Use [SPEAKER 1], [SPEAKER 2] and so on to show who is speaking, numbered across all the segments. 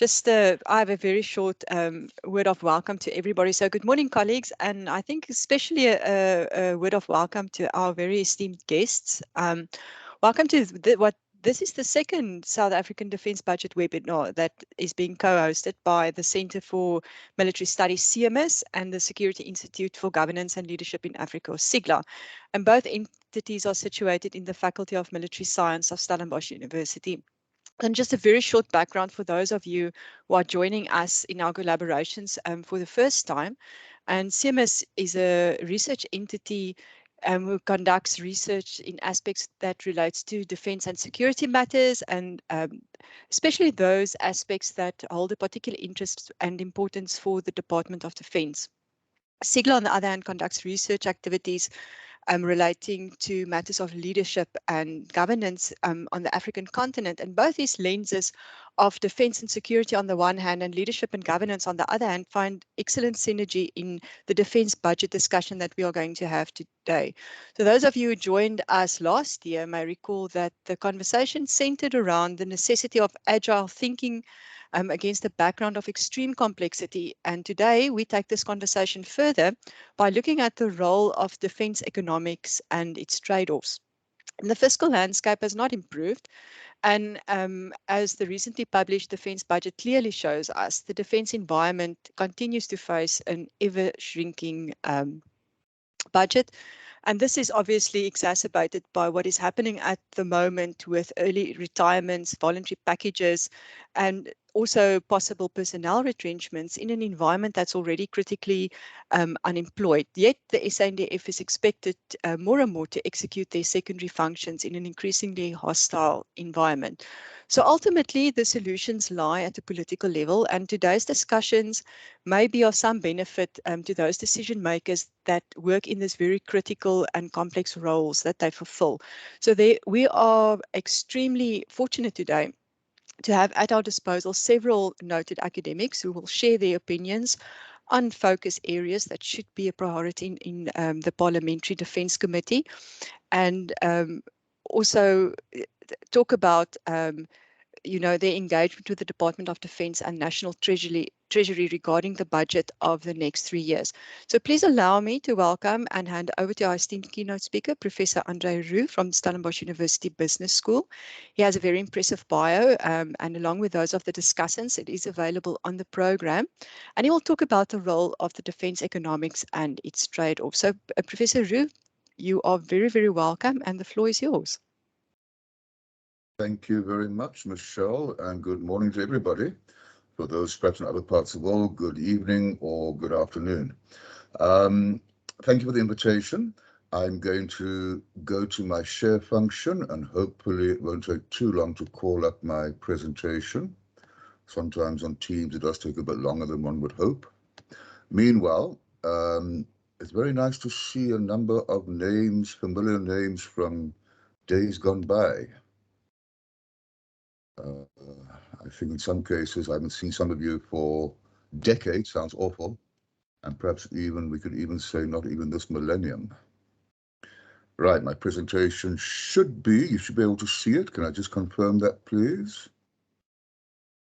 [SPEAKER 1] I have a very short word of welcome to everybody. So good morning, colleagues, and I think especially a word of welcome to our very esteemed guests. Welcome to this is the second South African Defence Budget webinar that is being co-hosted by the Centre for Military Studies, CMS, and the Security Institute for Governance and Leadership in Africa, or SIGLA. And both entities are situated in the Faculty of Military Science of Stellenbosch University. And just a very short background for those of you who are joining us in our collaborations for the first time. And CMS is a research entity who conducts research in aspects that relates to defense and security matters, and especially those aspects that hold a particular interest and importance for the Department of Defense. SIGLA, on the other hand, conducts research activities relating to matters of leadership and governance on the African continent. And both these lenses of defense and security on the one hand and leadership and governance on the other hand find excellent synergy in the defense budget discussion that we are going to have today. So those of you who joined us last year may recall that the conversation centered around the necessity of agile thinking against a background of extreme complexity. And today we take this conversation further by looking at the role of defense economics and its trade-offs. And the fiscal landscape has not improved. And as the recently published defense budget clearly shows us, the defense environment continues to face an ever-shrinking budget. And this is obviously exacerbated by what is happening at the moment with early retirements, voluntary packages, and also possible personnel retrenchments in an environment that's already critically unemployed. Yet the SANDF is expected more and more to execute their secondary functions in an increasingly hostile environment. So ultimately, the solutions lie at the political level, and today's discussions may be of some benefit to those decision makers that work in this very critical and complex roles that they fulfill. So we are extremely fortunate today to have at our disposal several noted academics who will share their opinions on focus areas that should be a priority in the Parliamentary Defence Committee, and also talk about their engagement with the Department of Defence and National Treasury regarding the budget of the next 3 years. So please allow me to welcome and hand over to our esteemed keynote speaker, Professor Andre Roux from Stellenbosch University Business School. He has a very impressive bio, and along with those of the discussants, it is available on the program. And he will talk about the role of the defence economics and its trade-off. So Professor Roux, you are very, very welcome, and the floor is yours.
[SPEAKER 2] Thank you very much, Michelle, and good morning to everybody. For those perhaps in other parts of the world, good evening or good afternoon. Thank you for the invitation. I'm going to go to my share function, and hopefully it won't take too long to call up my presentation. Sometimes on Teams it does take a bit longer than one would hope. Meanwhile, it's very nice to see a number of names, familiar names from days gone by. I think in some cases I haven't seen some of you for decades, sounds awful, and perhaps even we could even say not even this millennium. Right, my presentation should be, you should be able to see it. Can I just confirm that, please?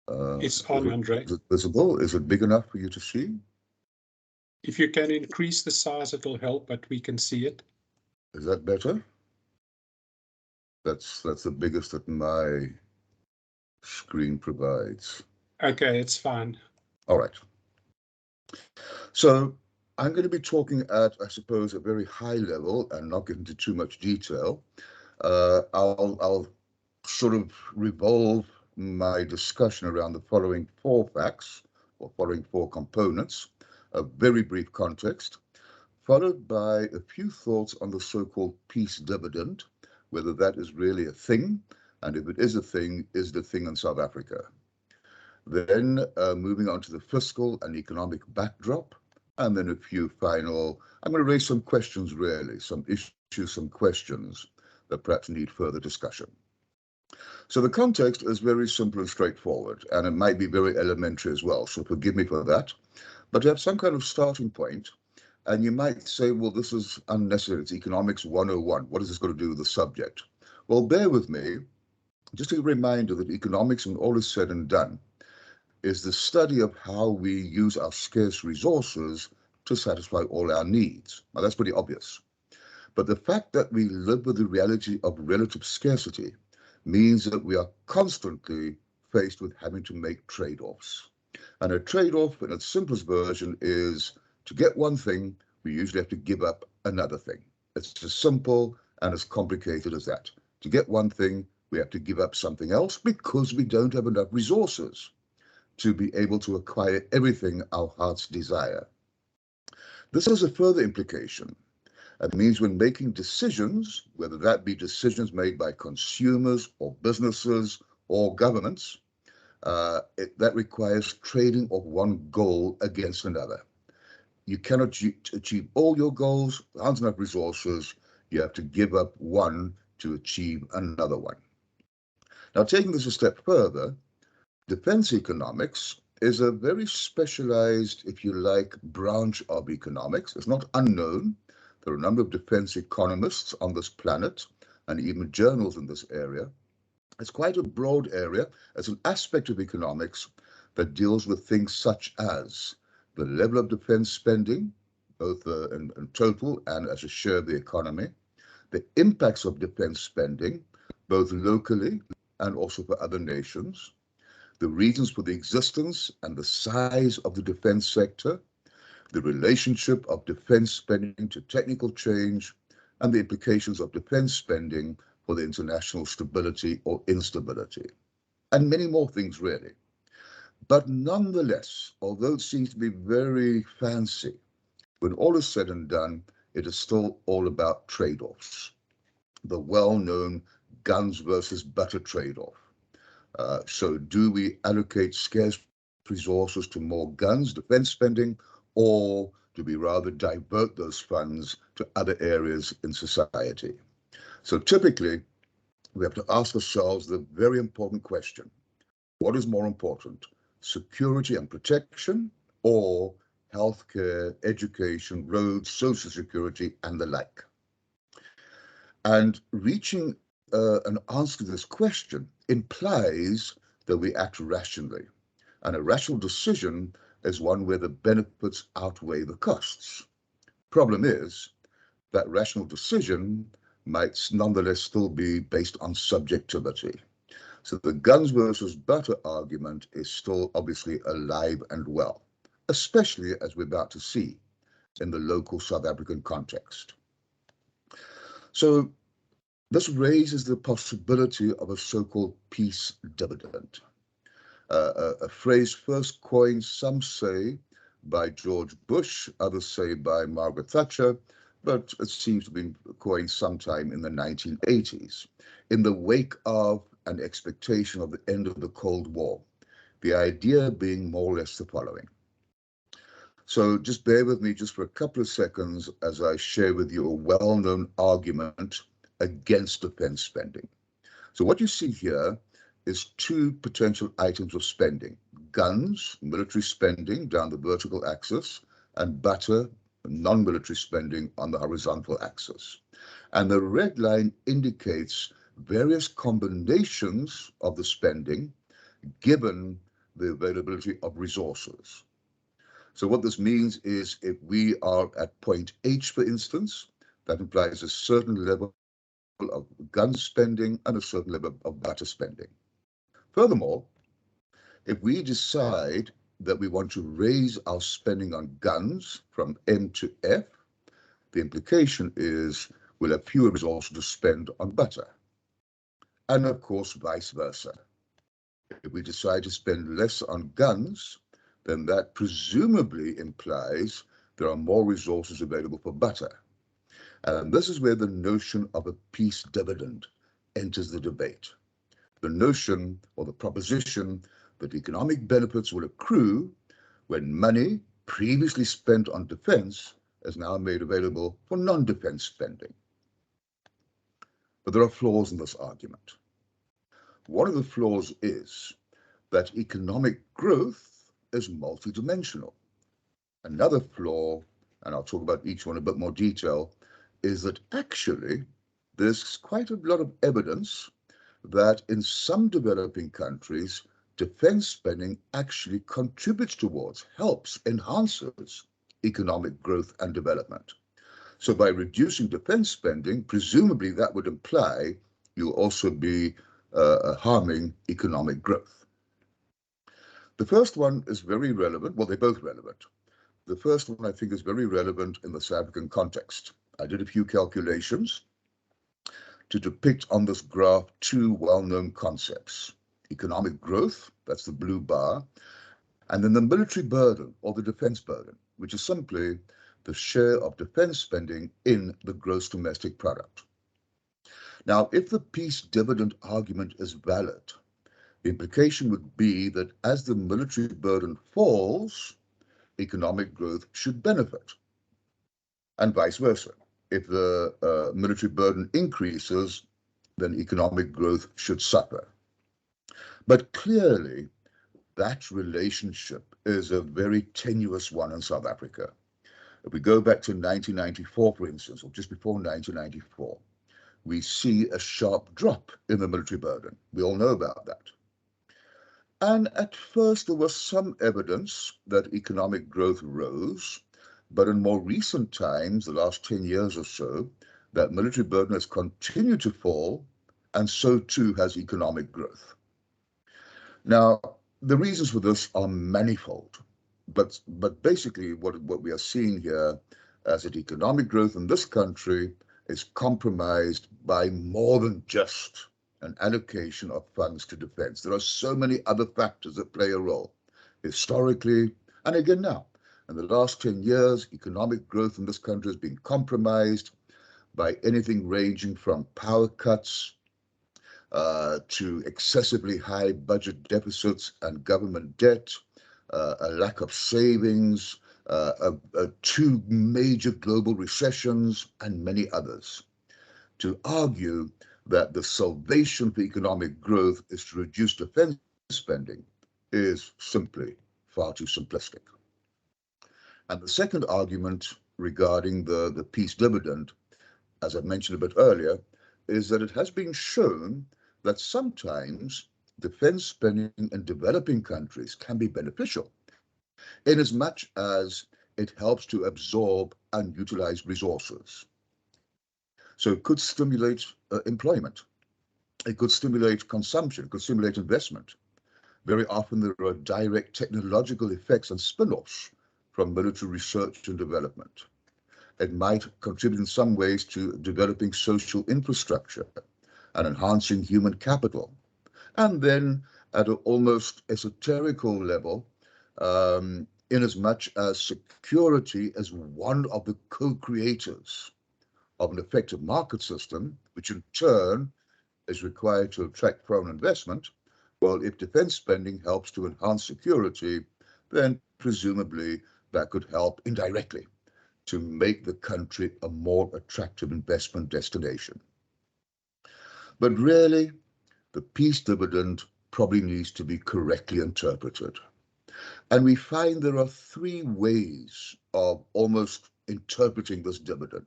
[SPEAKER 3] It's on, Andre.
[SPEAKER 2] Is it visible? Is it big enough for you to see?
[SPEAKER 3] If you can increase the size, it'll help, but we can see it.
[SPEAKER 2] Is that better? That's the biggest that my screen provides.
[SPEAKER 3] Okay, it's fine.
[SPEAKER 2] All right. So I'm going to be talking at, I suppose, a very high level and not get into too much detail. I'll sort of revolve my discussion around the following 4 facts, or following 4 components, a very brief context, followed by a few thoughts on the so-called peace dividend, whether that is really a thing, and if it is a thing, is it a thing in South Africa? Then moving on to the fiscal and economic backdrop, and then a few final, I'm going to raise some questions really, some issues, some questions that perhaps need further discussion. So the context is very simple and straightforward, and it might be very elementary as well, so forgive me for that. But to have some kind of starting point, and you might say, well, this is unnecessary, it's economics 101. What is this going to do with the subject? Well, bear with me. Just a reminder that economics, when all is said and done, is the study of how we use our scarce resources to satisfy all our needs. Now, that's pretty obvious. But the fact that we live with the reality of relative scarcity means that we are constantly faced with having to make trade-offs. And a trade-off, in its simplest version, is to get one thing, we usually have to give up another thing. It's as simple and as complicated as that. To get one thing, we have to give up something else because we don't have enough resources to be able to acquire everything our hearts desire. This has a further implication. It means when making decisions, whether that be decisions made by consumers or businesses or governments, that requires trading of one goal against another. You cannot achieve all your goals, there aren't enough resources, you have to give up one to achieve another one. Now, taking this a step further, defense economics is a very specialized, if you like, branch of economics. It's not unknown. There are a number of defense economists on this planet and even journals in this area. It's quite a broad area. It's an aspect of economics that deals with things such as the level of defense spending, both in total and as a share of the economy, the impacts of defense spending, both locally and also for other nations, the reasons for the existence and the size of the defense sector, the relationship of defense spending to technical change, and the implications of defense spending for the international stability or instability, and many more things really. But nonetheless, although it seems to be very fancy, when all is said and done, it is still all about trade-offs. The well-known guns versus butter trade-off. So do we allocate scarce resources to more guns, defense spending, or do we rather divert those funds to other areas in society? So typically, we have to ask ourselves the very important question: what is more important, security and protection, or healthcare, education, roads, social security, and the like? And reaching an answer to this question implies that we act rationally. And a rational decision is one where the benefits outweigh the costs. Problem is that rational decision might nonetheless still be based on subjectivity. So the guns versus butter argument is still obviously alive and well, especially as we're about to see in the local South African context. So this raises the possibility of a so-called peace dividend, a phrase first coined, some say, by George Bush, others say by Margaret Thatcher, but it seems to have been coined sometime in the 1980s, in the wake of an expectation of the end of the Cold War, the idea being more or less the following. So just bear with me just for a couple of seconds as I share with you a well-known argument against defense spending. So what you see here is two potential items of spending: guns, military spending down the vertical axis, and butter, non-military spending on the horizontal axis. And the red line indicates various combinations of the spending given the availability of resources. So what this means is if we are at point H, for instance, that implies a certain level of gun spending and a certain level of butter spending. Furthermore, if we decide that we want to raise our spending on guns from M to F, the implication is we'll have fewer resources to spend on butter. And of course, vice versa. If we decide to spend less on guns, then that presumably implies there are more resources available for butter. And this is where the notion of a peace dividend enters the debate. The notion or the proposition that economic benefits will accrue when money previously spent on defense is now made available for non-defense spending. But there are flaws in this argument. One of the flaws is that economic growth is multidimensional. Another flaw, and I'll talk about each one in a bit more detail, is that actually there's quite a lot of evidence that in some developing countries, defense spending actually contributes towards, helps, enhances economic growth and development. So by reducing defense spending, presumably that would imply you'll also be harming economic growth. The first one is very relevant. Well, they're both relevant. The first one I think is very relevant in the South African context. I did a few calculations to depict on this graph two well-known concepts: economic growth, that's the blue bar, and then the military burden or the defense burden, which is simply the share of defense spending in the gross domestic product. Now, if the peace dividend argument is valid, the implication would be that as the military burden falls, economic growth should benefit, and vice versa. If the military burden increases, then economic growth should suffer. But clearly, that relationship is a very tenuous one in South Africa. If we go back to 1994, for instance, or just before 1994, we see a sharp drop in the military burden. We all know about that. And at first, there was some evidence that economic growth rose, but in more recent times, the last 10 years or so, that military burden has continued to fall, and so too has economic growth. Now, the reasons for this are manifold, but basically what we are seeing here is that economic growth in this country is compromised by more than just an allocation of funds to defense. There are so many other factors that play a role, historically, and again now. In the last 10 years, economic growth in this country has been compromised by anything ranging from power cuts to excessively high budget deficits and government debt, a lack of savings, two major global recessions, and many others. To argue that the salvation for economic growth is to reduce defense spending is simply far too simplistic. And the second argument regarding the peace dividend, as I mentioned a bit earlier, is that it has been shown that sometimes defense spending in developing countries can be beneficial, in as much as it helps to absorb unutilized resources. So it could stimulate employment, it could stimulate consumption, it could stimulate investment. Very often there are direct technological effects and spin-offs from military research and development. It might contribute in some ways to developing social infrastructure and enhancing human capital. And then at an almost esoterical level, in as much as security is one of the co-creators of an effective market system, which in turn is required to attract foreign investment, well, if defense spending helps to enhance security, then presumably that could help indirectly to make the country a more attractive investment destination. But really, the peace dividend probably needs to be correctly interpreted. And we find there are three ways of almost interpreting this dividend.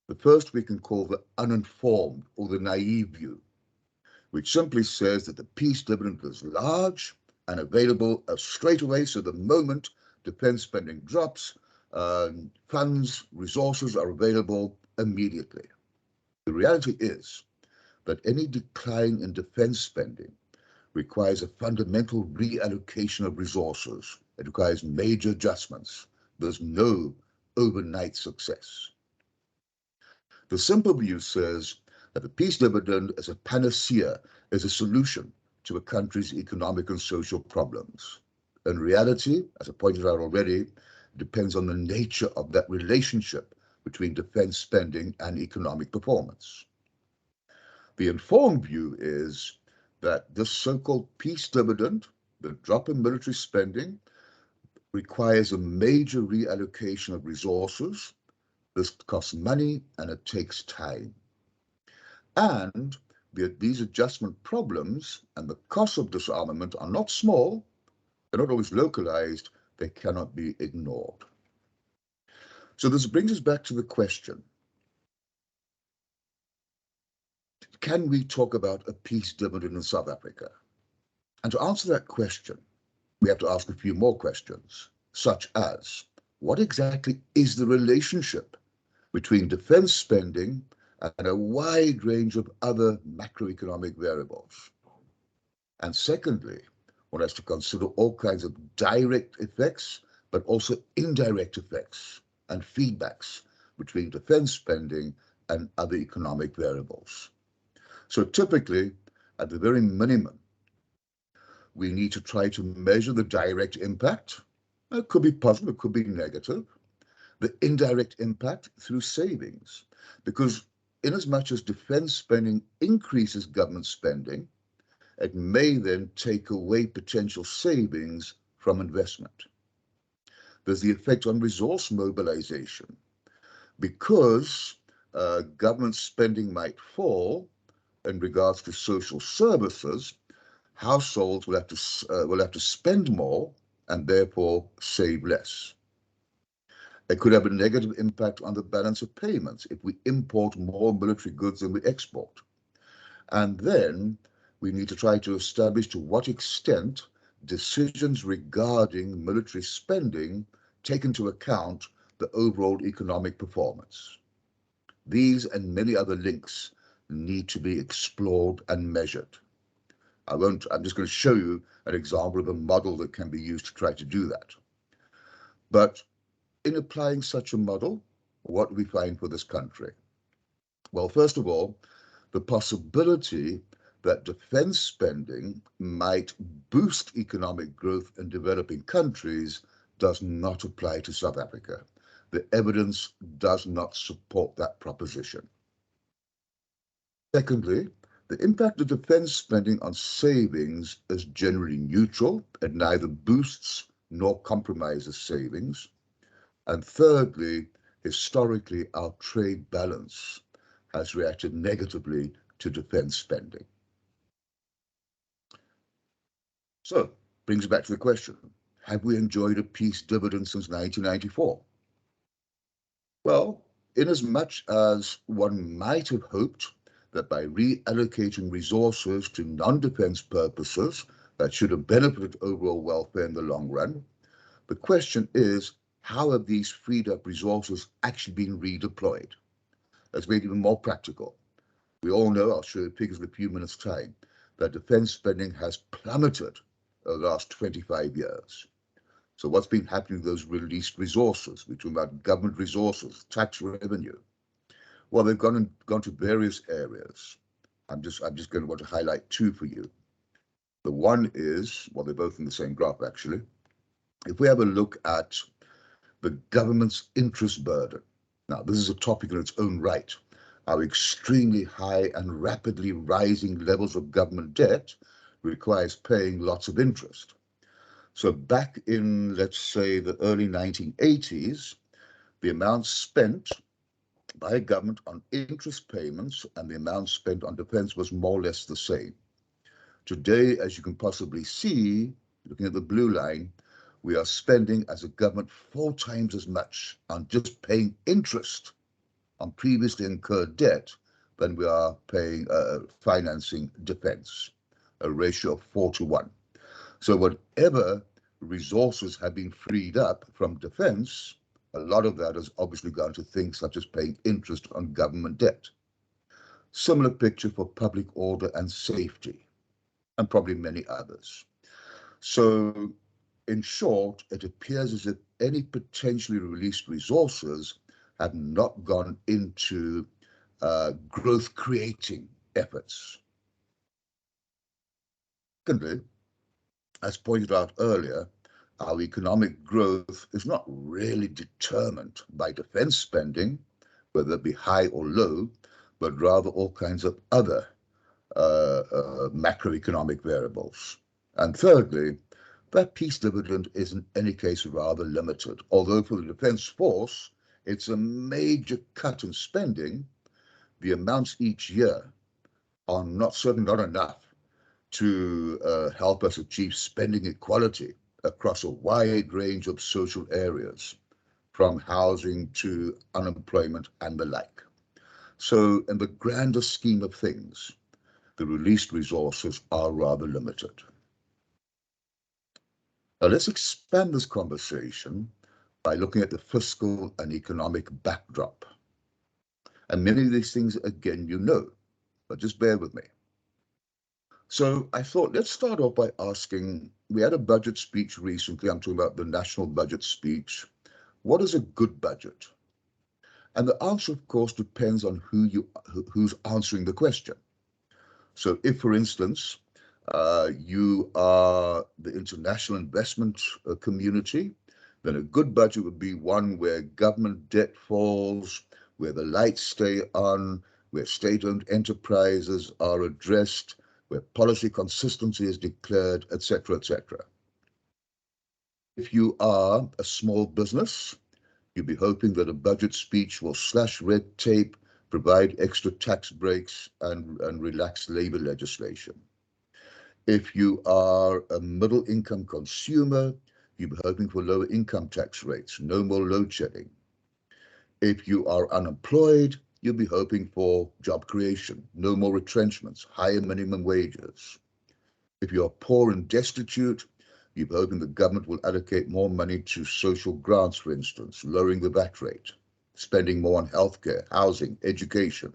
[SPEAKER 2] The first we can call the uninformed or the naive view, which simply says that the peace dividend is large and available straight away. So the moment defense spending drops, funds, resources are available immediately. The reality is that any decline in defense spending requires a fundamental reallocation of resources. It requires major adjustments. There's no overnight success. The simple view says that the peace dividend is a panacea, is a solution to a country's economic and social problems. In reality, as I pointed out already, it depends on the nature of that relationship between defense spending and economic performance. The informed view is that this so-called peace dividend, the drop in military spending, requires a major reallocation of resources. This costs money and it takes time. And these adjustment problems and the cost of disarmament are not small, they're not always localized, they cannot be ignored. So this brings us back to the question, can we talk about a peace dividend in South Africa? And to answer that question, we have to ask a few more questions, such as, what exactly is the relationship between defense spending and a wide range of other macroeconomic variables? And secondly, one has to consider all kinds of direct effects, but also indirect effects and feedbacks between defense spending and other economic variables. So typically, at the very minimum, we need to try to measure the direct impact. It could be positive, it could be negative. The indirect impact through savings, because in as much as defense spending increases government spending, it may then take away potential savings from investment. There's the effect on resource mobilization. Because government spending might fall in regards to social services, households will have to spend more and therefore save less. It could have a negative impact on the balance of payments if we import more military goods than we export. And then we need to try to establish to what extent decisions regarding military spending take into account the overall economic performance. These and many other links need to be explored and measured. I'm just going to show you an example of a model that can be used to try to do that. But in applying such a model, what do we find for this country? Well, first of all, the possibility that defense spending might boost economic growth in developing countries does not apply to South Africa. The evidence does not support that proposition. Secondly, the impact of defense spending on savings is generally neutral. It neither boosts nor compromises savings. And thirdly, historically, our trade balance has reacted negatively to defense spending. So, brings back to the question, have we enjoyed a peace dividend since 1994? Well, inasmuch as one might have hoped that by reallocating resources to non-defense purposes that should have benefited overall welfare in the long run, the question is, how have these freed up resources actually been redeployed? Let's make it even more practical. We all know, I'll show you figures in a few minutes' time, that defense spending has plummeted over the last 25 years. So what's been happening to those released resources? We're talking about government resources, tax revenue. Well, they've gone to various areas. I'm just going to want to highlight two for you. The one is, well, they're both in the same graph actually. If we have a look at the government's interest burden. Now, this is a topic in its own right. Our extremely high and rapidly rising levels of government debt requires paying lots of interest. So back in, let's say, the early 1980s, the amount spent by a government on interest payments and the amount spent on defense was more or less the same. Today, as you can possibly see, looking at the blue line, we are spending as a government 4 times as much on just paying interest on previously incurred debt than we are paying financing defense, a ratio of 4 to 1. So whatever resources have been freed up from defense, a lot of that has obviously gone to things such as paying interest on government debt. Similar picture for public order and safety, and probably many others. So in short, it appears as if any potentially released resources have not gone into growth creating efforts. Secondly, as pointed out earlier, our economic growth is not really determined by defense spending, whether it be high or low, but rather all kinds of other macroeconomic variables. And thirdly, that peace dividend is in any case rather limited, although for the defense force, it's a major cut in spending. The amounts each year are certainly not enough to help us achieve spending equality across a wide range of social areas, from housing to unemployment and the like. So in the grander scheme of things, the released resources are rather limited. Now, let's expand this conversation by looking at the fiscal and economic backdrop. And many of these things, again, you know, but just bear with me. So I thought, let's start off by asking, we had a budget speech recently. I'm talking about the national budget speech. What is a good budget? And the answer, of course, depends on who's answering the question. So if, for instance, you are the international investment community, then a good budget would be one where government debt falls, where the lights stay on, where state-owned enterprises are addressed, where policy consistency is declared, etc., etc. If you are a small business, you'd be hoping that a budget speech will slash red tape, provide extra tax breaks, and relax labor legislation. If you are a middle income consumer, you'll be hoping for lower income tax rates, no more load shedding. If you are unemployed, you'll be hoping for job creation, no more retrenchments, higher minimum wages. If you are poor and destitute, you'll be hoping the government will allocate more money to social grants, for instance, lowering the VAT rate, spending more on healthcare, housing, education.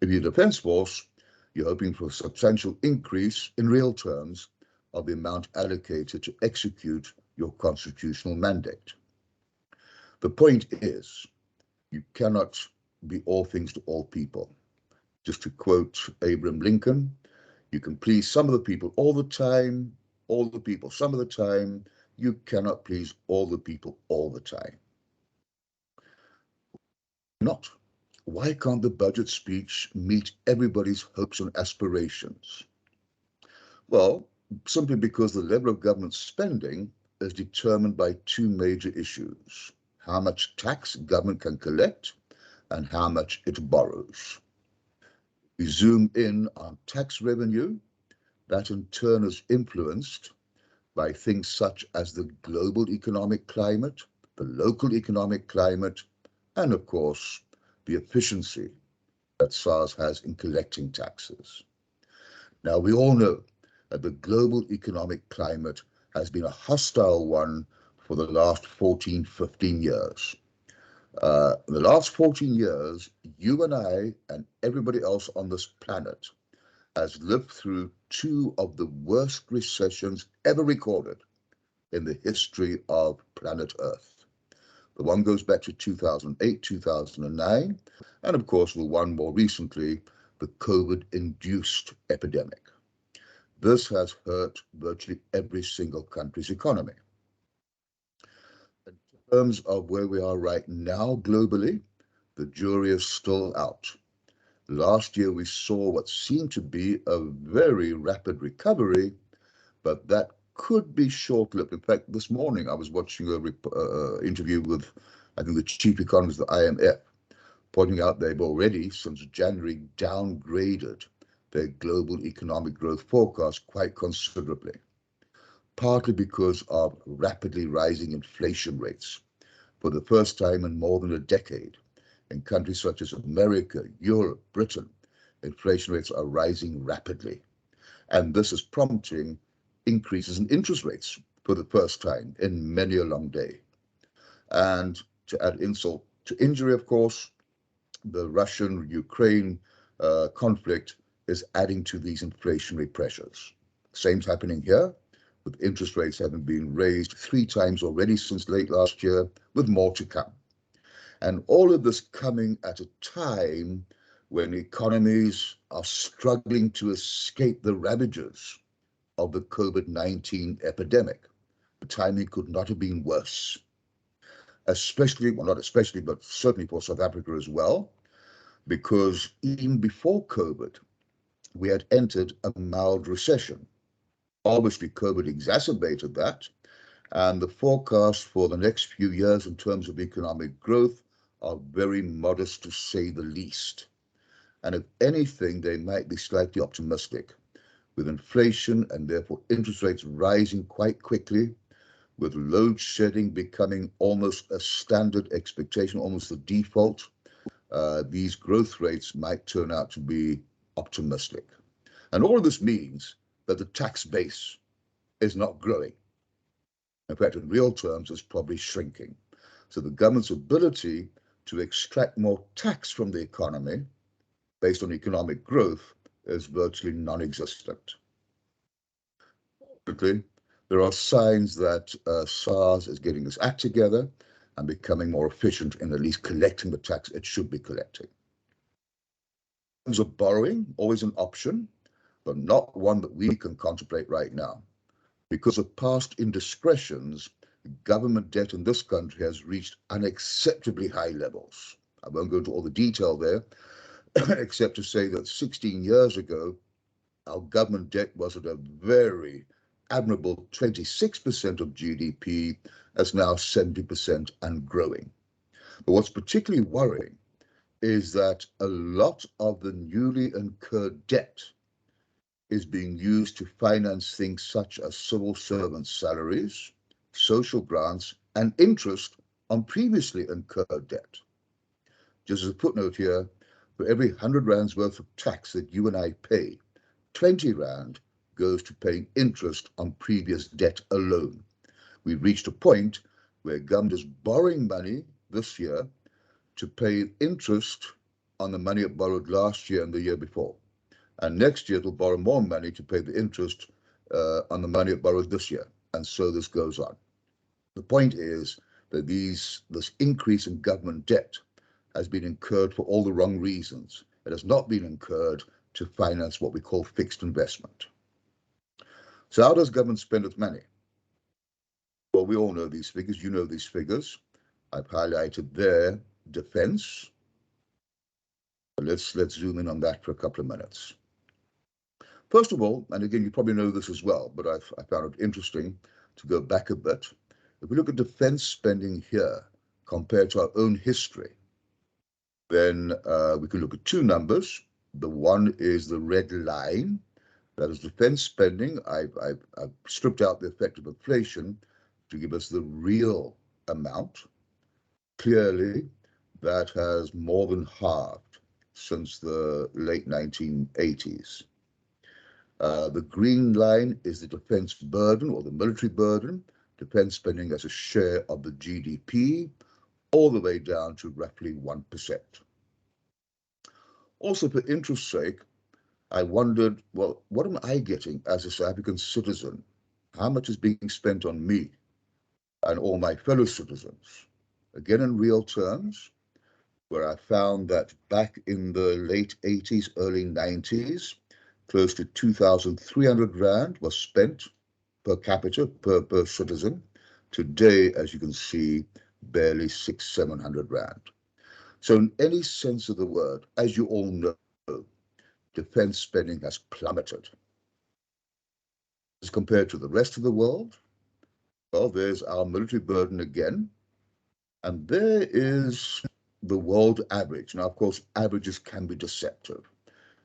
[SPEAKER 2] If you're a defense force, you're hoping for a substantial increase in real terms of the amount allocated to execute your constitutional mandate. The point is, you cannot be all things to all people. Just to quote Abraham Lincoln, you can please some of the people all the time, all the people some of the time. You cannot please all the people all the time. Not. Why can't the budget speech meet everybody's hopes and aspirations? Well, simply because the level of government spending is determined by two major issues: how much tax government can collect and how much it borrows. We zoom in on tax revenue. That in turn is influenced by things such as the global economic climate, the local economic climate, and of course, the efficiency that SARS has in collecting taxes. Now, we all know that the global economic climate has been a hostile one for the last 14, 15 years. In the last 14 years, you and I and everybody else on this planet has lived through two of the worst recessions ever recorded in the history of planet Earth. The one goes back to 2008, 2009, and of course the one more recently, the COVID-induced epidemic. This has hurt virtually every single country's economy. In terms of where we are right now globally, the jury is still out. Last year we saw what seemed to be a very rapid recovery, but that could be short-lived. In fact, this morning I was watching an interview with, I think, the chief economist of the IMF, pointing out they've already, since January, downgraded their global economic growth forecast quite considerably, partly because of rapidly rising inflation rates. For the first time in more than a decade, in countries such as America, Europe, Britain, inflation rates are rising rapidly. And this is prompting increases in interest rates for the first time in many a long day. And to add insult to injury, of course, the Russian-Ukraine conflict is adding to these inflationary pressures. Same's happening here, with interest rates having been raised 3 times already since late last year, with more to come. And all of this coming at a time when economies are struggling to escape the ravages of the COVID-19 epidemic. The timing could not have been worse, especially, well, not especially, but certainly for South Africa as well, because even before COVID, we had entered a mild recession. Obviously, COVID exacerbated that, and the forecasts for the next few years in terms of economic growth are very modest, to say the least. And if anything, they might be slightly optimistic, with inflation and therefore interest rates rising quite quickly, with load shedding becoming almost a standard expectation, almost the default. These growth rates might turn out to be optimistic. And all of this means that the tax base is not growing. In fact, in real terms, it's probably shrinking. So the government's ability to extract more tax from the economy based on economic growth is virtually non-existent. There are signs that SARS is getting its act together and becoming more efficient in at least collecting the tax it should be collecting. In terms of borrowing, always an option, but not one that we can contemplate right now. Because of past indiscretions, government debt in this country has reached unacceptably high levels. I won't go into all the detail there, except to say that 16 years ago, our government debt was at a very admirable 26% of GDP, as now 70% and growing. But what's particularly worrying is that a lot of the newly incurred debt is being used to finance things such as civil servant salaries, social grants, and interest on previously incurred debt. Just as a footnote here, for every 100 rands worth of tax that you and I pay, 20 rand goes to paying interest on previous debt alone. We've reached a point where government is borrowing money this year to pay interest on the money it borrowed last year and the year before. And next year, it'll borrow more money to pay the interest on the money it borrowed this year. And so this goes on. The point is that this increase in government debt has been incurred for all the wrong reasons. It has not been incurred to finance what we call fixed investment. So how does government spend its money? Well, we all know these figures. You know these figures. I've highlighted there defense. Let's zoom in on that for a couple of minutes. First of all, and again, you probably know this as well, but I found it interesting to go back a bit. If we look at defense spending here compared to our own history, then we can look at two numbers. The one is the red line, that is defense spending. I've stripped out the effect of inflation to give us the real amount. Clearly, that has more than halved since the late 1980s. The green line is the defense burden or the military burden, defense spending as a share of the GDP, all the way down to roughly 1%. Also, for interest's sake, I wondered, well, what am I getting as a South African citizen? How much is being spent on me and all my fellow citizens? Again, in real terms, where I found that back in the late 80s, early 90s, close to 2,300 rand was spent per capita, per citizen. Today, as you can see, barely 600-700 rand. So in any sense of the word, as you all know, defense spending has plummeted. As compared to the rest of the world, well, there's our military burden again, and there is the world average. Now, of course, averages can be deceptive.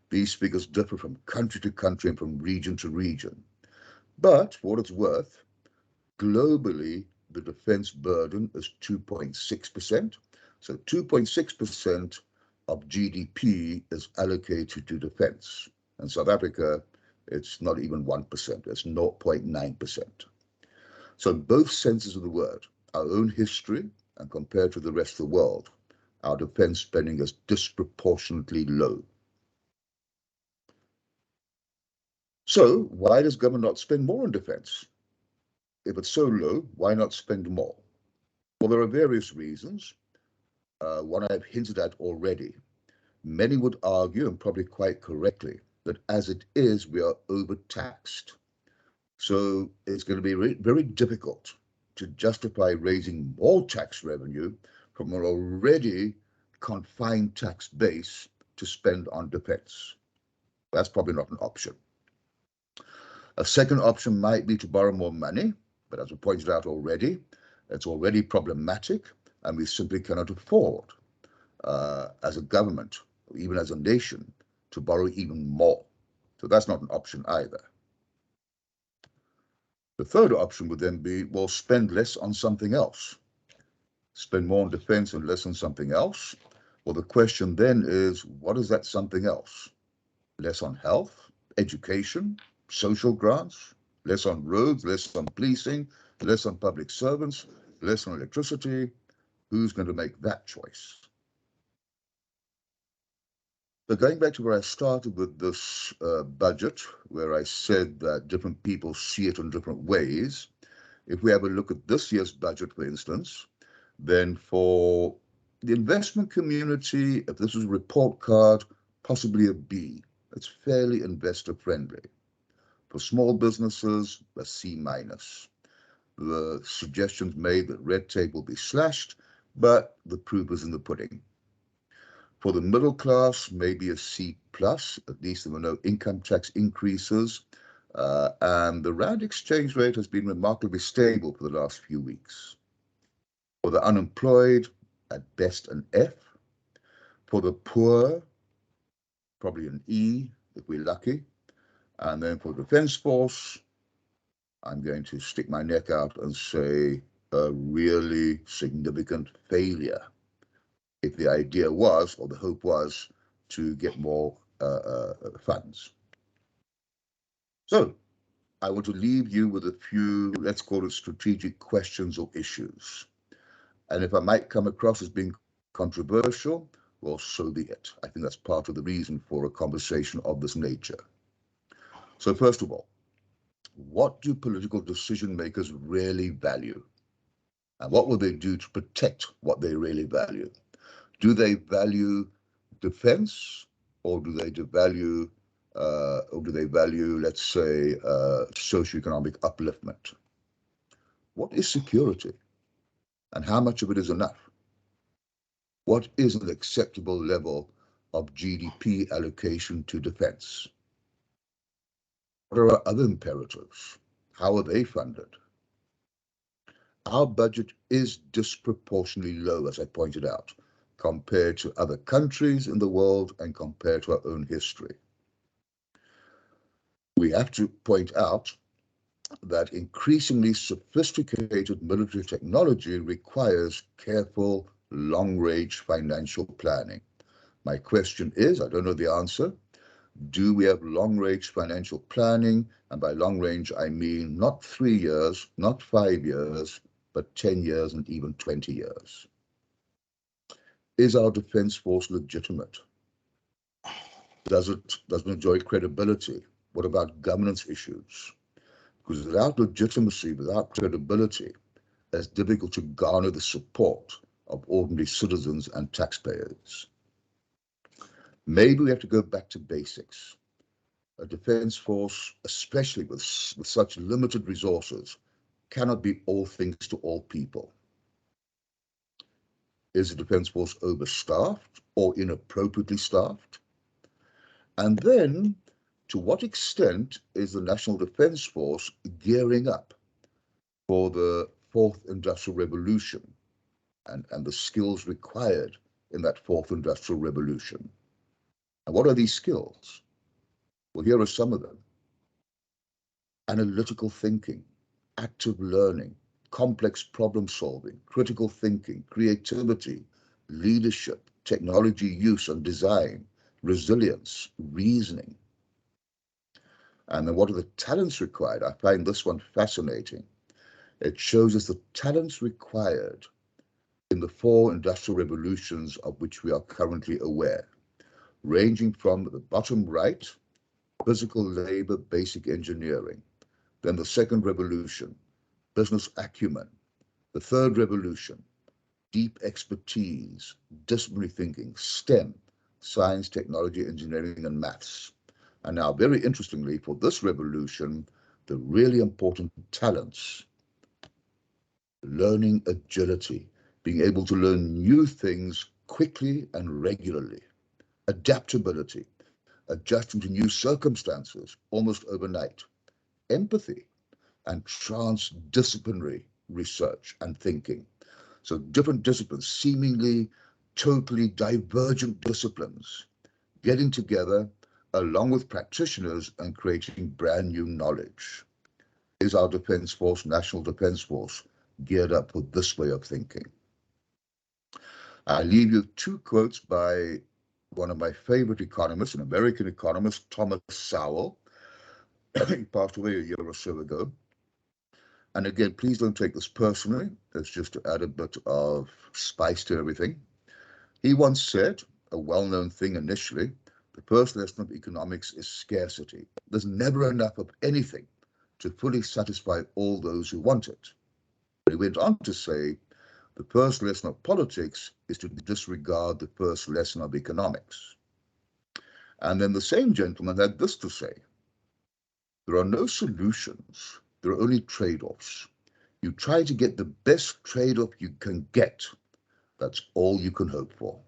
[SPEAKER 2] These figures differ from country to country and from region to region. But for what it's worth, globally, the defense burden is 2.6%. So 2.6% of GDP is allocated to defense. In South Africa, it's not even 1%, it's 0.9%. So in both senses of the word, our own history and compared to the rest of the world, our defense spending is disproportionately low. So why does government not spend more on defense? If it's so low, why not spend more? Well, there are various reasons. One I've hinted at already. Many would argue, and probably quite correctly, that as it is, we are overtaxed. So it's going to be very difficult to justify raising more tax revenue from an already confined tax base to spend on defense. That's probably not an option. A second option might be to borrow more money, but as I pointed out already, it's already problematic, and we simply cannot afford, as a government, or even as a nation, to borrow even more. So that's not an option either. The third option would then be, well, spend less on something else. Spend more on defense and less on something else. Well, the question then is, what is that something else? Less on health, education, social grants, less on roads, less on policing, less on public servants, less on electricity. Who's going to make that choice? So going back to where I started with this budget, where I said that different people see it in different ways, if we have a look at this year's budget, for instance, then for the investment community, if this was a report card, possibly a B. It's fairly investor friendly. For small businesses, a C minus. The suggestions made that red tape will be slashed, but the proof is in the pudding. For the middle class, maybe a C plus, at least there were no income tax increases. And the rand exchange rate has been remarkably stable for the last few weeks. For the unemployed, at best an F. For the poor, probably an E, if we're lucky. And then for the Defence Force, I'm going to stick my neck out and say a really significant failure. If the idea was, or the hope was, to get more funds. So I want to leave you with a few, let's call it strategic questions or issues. And if I might come across as being controversial, well, so be it. I think that's part of the reason for a conversation of this nature. So first of all, what do political decision makers really value? And what will they do to protect what they really value? Do they value defense, or do they value, let's say, socioeconomic upliftment? What is security, and how much of it is enough? What is an acceptable level of GDP allocation to defense? What are our other imperatives? How are they funded? Our budget is disproportionately low, as I pointed out, compared to other countries in the world and compared to our own history. We have to point out that increasingly sophisticated military technology requires careful, long-range financial planning. My question is, I don't know the answer, do we have long-range financial planning? And by long-range, I mean not 3 years, not 5 years, but 10 years and even 20 years. Is our defense force legitimate? Does it enjoy credibility? What about governance issues? Because without legitimacy, without credibility, it's difficult to garner the support of ordinary citizens and taxpayers. Maybe we have to go back to basics. A defense force, especially with such limited resources, cannot be all things to all people. Is the defense force overstaffed or inappropriately staffed? And then, to what extent is the National Defense Force gearing up for the fourth industrial revolution and the skills required in that fourth industrial revolution? And what are these skills? Well, here are some of them. Analytical thinking, active learning, complex problem solving, critical thinking, creativity, leadership, technology use and design, resilience, reasoning. And then what are the talents required? I find this one fascinating. It shows us the talents required in the four industrial revolutions of which we are currently aware, ranging from the bottom right, physical labor, basic engineering, then the second revolution, business acumen, the third revolution, deep expertise, disciplinary thinking, STEM, science, technology, engineering, and maths. And now, very interestingly, for this revolution, the really important talents, learning agility, being able to learn new things quickly and regularly, adaptability, adjusting to new circumstances almost overnight, empathy, and transdisciplinary research and thinking. So different disciplines, seemingly totally divergent disciplines, getting together along with practitioners and creating brand new knowledge. Is our Defense Force, National Defense Force, geared up for this way of thinking? I leave you two quotes by one of my favorite economists, an American economist, Thomas Sowell. He passed away a year or so ago. And again, please don't take this personally. It's just to add a bit of spice to everything. He once said, a well-known thing initially, the first lesson of economics is scarcity. There's never enough of anything to fully satisfy all those who want it. He went on to say, the first lesson of politics is to disregard the first lesson of economics. And then the same gentleman had this to say, there are no solutions, there are only trade-offs. You try to get the best trade-off you can get. That's all you can hope for.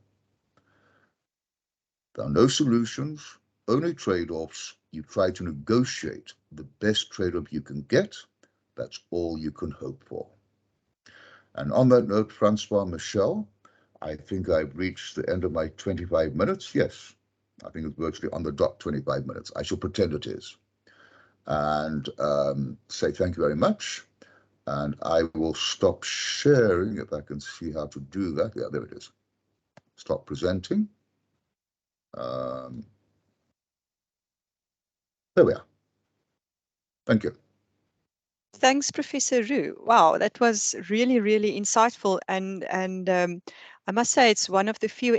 [SPEAKER 2] There are no solutions, only trade-offs. You try to negotiate the best trade-off you can get. That's all you can hope for. And on that note, Francois, Michelle, I think I've reached the end of my 25 minutes. Yes, I think it's virtually on the dot 25 minutes. I shall pretend it is. And say thank you very much. And I will stop sharing if I can see how to do that. Yeah, there it is. Stop presenting. There we are. Thank you.
[SPEAKER 1] Thanks, Professor Roo. Wow, that was really, really insightful. And I must say it's one of the few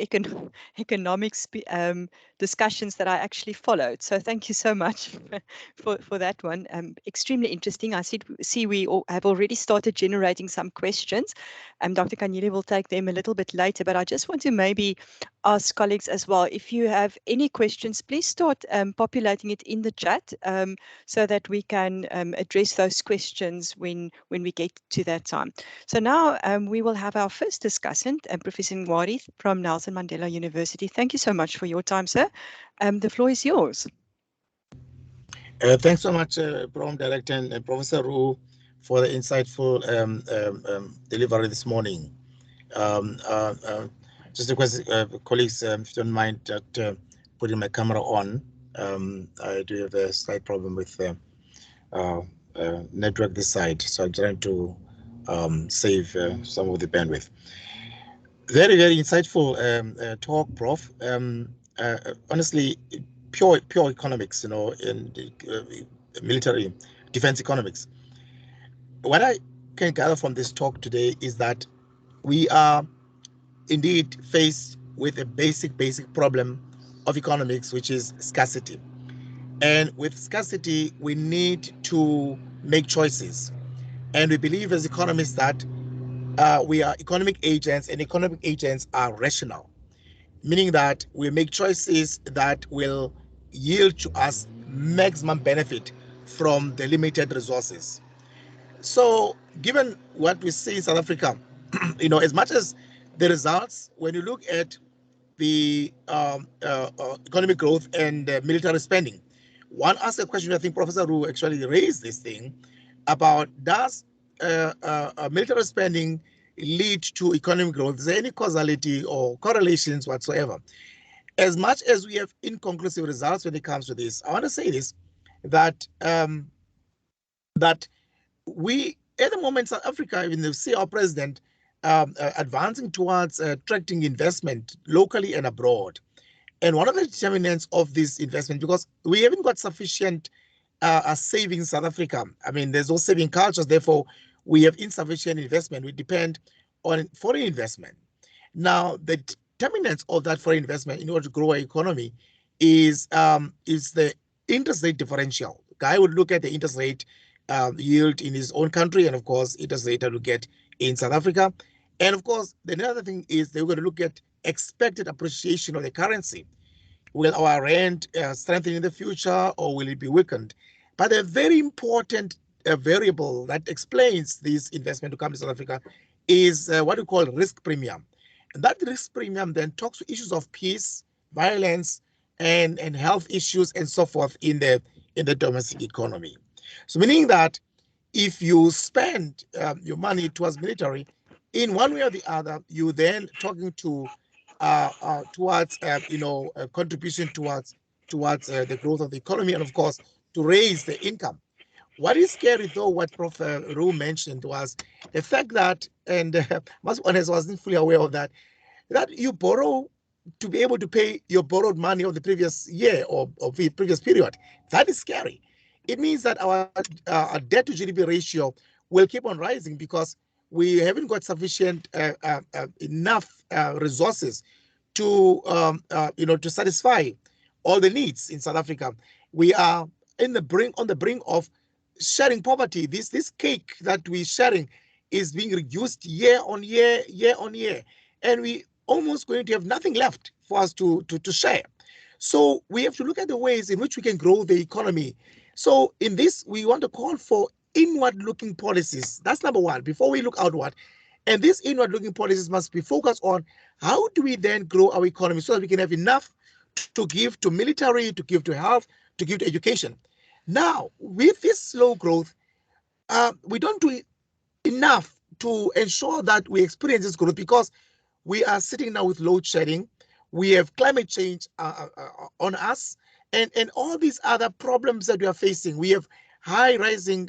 [SPEAKER 1] economics discussions that I actually followed. So thank you so much for that one. Extremely interesting. I see we have already started generating some questions. Dr. Kanyile will take them a little bit later, but I just want to maybe ask colleagues as well, if you have any questions, please start populating it in the chat so that we can address those questions when we get to that time. So now we will have our first discussant, Professor Ngwari from Nelson Mandela University. Thank you so much for your time, sir. The floor is yours.
[SPEAKER 4] Thanks so much, Program Director and Professor Roo, for the insightful delivery this morning. Just request colleagues, if you don't mind, that putting my camera on. I do have a slight problem with network this side, so I'm trying to save some of the bandwidth. Very, very insightful talk, Prof. Honestly, pure economics, in military defense economics. What I can gather from this talk today is that we are indeed faced with a basic problem of economics, which is scarcity. And with scarcity, we need to make choices. And we believe as economists that we are economic agents, and economic agents are rational, meaning that we make choices that will yield to us maximum benefit from the limited resources. So given what we see in South Africa, as much as the results, when you look at the economic growth and military spending, one asks a question, I think Professor Roo actually raised this thing, about does military spending lead to economic growth? Is there any causality or correlations whatsoever? As much as we have inconclusive results when it comes to this, I want to say this, that that we, at the moment, South Africa, even though see our president advancing towards attracting investment locally and abroad. And one of the determinants of this investment, because we haven't got sufficient savings in South Africa. I mean, there's no saving cultures, therefore we have insufficient investment. We depend on foreign investment. Now, the determinants of that foreign investment in order to grow our economy is the interest rate differential. Guy would look at the interest rate yield in his own country, and of course, interest rate that we get in South Africa. And of course, the other thing is they're going to look at expected appreciation of the currency. Will our rand strengthen in the future, or will it be weakened? But a very important variable that explains this investment to come to South Africa is what we call risk premium. And that risk premium then talks to issues of peace, violence, and health issues and so forth in the domestic economy. So meaning that if you spend your money towards military, in one way or the other, you then talking to towards a contribution towards the growth of the economy, and of course to raise the income. What is scary though, what Prof. Roo mentioned, was the fact that, and most honest, wasn't fully aware of that you borrow to be able to pay your borrowed money of the previous year or the previous period. That is scary. It means that our debt to GDP ratio will keep on rising because we haven't got sufficient enough resources to to satisfy all the needs in South Africa. We are on the brink of sharing poverty. This cake that we're sharing is being reduced year on year, and we almost going to have nothing left for us to share. So we have to look at the ways in which we can grow the economy. So in this, we want to call for inward-looking policies. That's number one, before we look outward. And these inward-looking policies must be focused on how do we then grow our economy so that we can have enough to give to military, to give to health, to give to education. Now, with this slow growth, we don't do enough to ensure that we experience this growth because we are sitting now with load shedding. We have climate change on us, and all these other problems that we are facing. We have high rising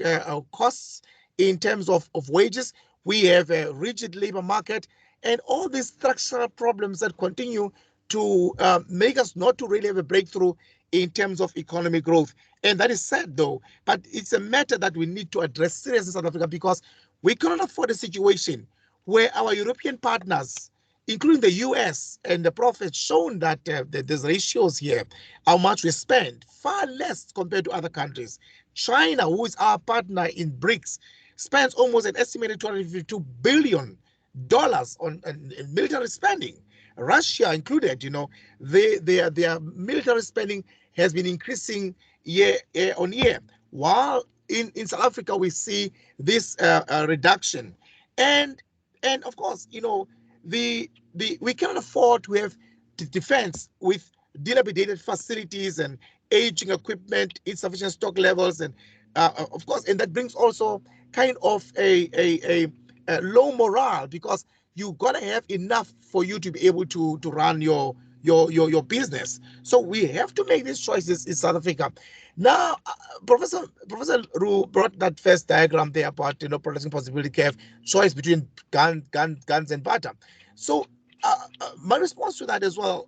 [SPEAKER 4] costs in terms of wages. We have a rigid labor market, and all these structural problems that continue to make us not to really have a breakthrough in terms of economic growth. And that is sad, though, but it's a matter that we need to address seriously in South Africa because we cannot afford a situation where our European partners, including the US and the Prof, has shown that there's ratios here, how much we spend, far less compared to other countries. China, who is our partner in BRICS, spends almost an estimated $252 billion on military spending. Russia included, their military spending has been increasing year on year, while in South Africa we see this reduction. And of course, we cannot afford to have defense with dilapidated facilities and aging equipment, insufficient stock levels, and of course, and that brings also kind of a low morale because you gotta have enough for you to be able to run your business. So we have to make these choices in South Africa. Now, Professor Roo brought that first diagram there about protecting possibility curve, choice between guns and butter. So my response to that as well,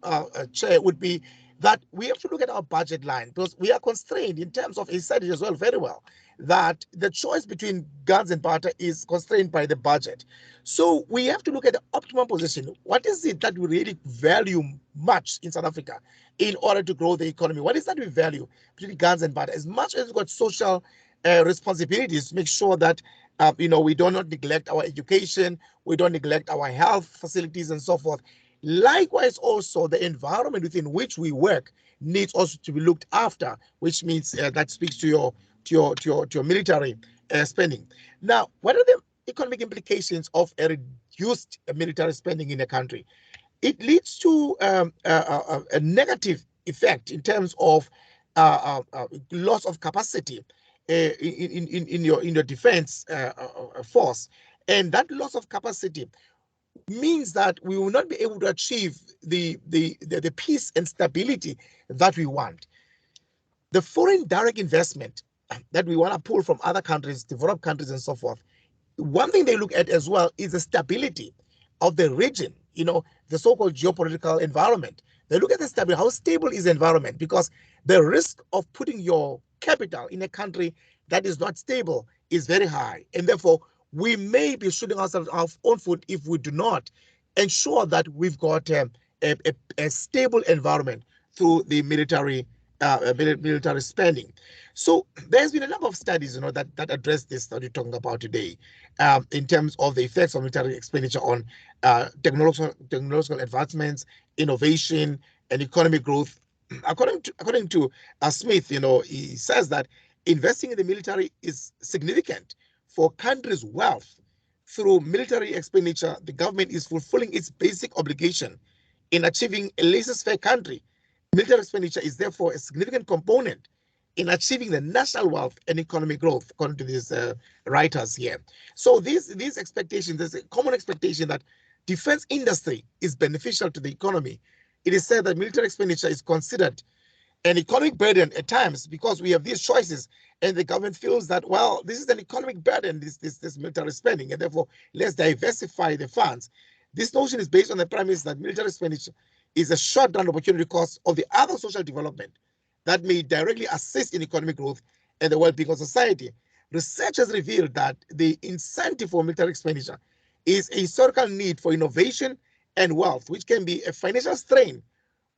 [SPEAKER 4] Chair, would be that we have to look at our budget line because we are constrained in terms of, he said it as well very well, that the choice between guns and butter is constrained by the budget. So we have to look at the optimum position. What is it that we really value much in South Africa in order to grow the economy? What is that we value between guns and butter? As much as we've got social responsibilities to make sure that we do not neglect our education, we don't neglect our health facilities and so forth. Likewise, also the environment within which we work needs also to be looked after, which means that speaks to your military spending. Now, what are the economic implications of a reduced military spending in a country? It leads to a negative effect in terms of loss of capacity in your defense force, and that loss of capacity means that we will not be able to achieve the peace and stability that we want. The foreign direct investment that we want to pull from other countries, developed countries and so forth, one thing they look at as well is the stability of the region, the so-called geopolitical environment. They look at the stability, how stable is the environment, because the risk of putting your capital in a country that is not stable is very high. And therefore, we may be shooting ourselves our own foot if we do not ensure that we've got a stable environment through the military spending. So there's been a number of studies, that address this that we're talking about today, in terms of the effects of military expenditure on technological advancements, innovation, and economic growth. According to Smith, he says that investing in the military is significant for countries' wealth. Through military expenditure, the government is fulfilling its basic obligation in achieving a laissez-faire country. Military expenditure is therefore a significant component in achieving the national wealth and economic growth, according to these writers here. So these expectations, there's a common expectation that defense industry is beneficial to the economy. It is said that military expenditure is considered an economic burden at times because we have these choices, and the government feels that, well, this is an economic burden, this military spending, and therefore let's diversify the funds. This notion is based on the premise that military expenditure is a short-run opportunity cost of the other social development that may directly assist in economic growth and the well-being of society. research has revealed that the incentive for military expenditure is a historical need for innovation and wealth, which can be a financial strain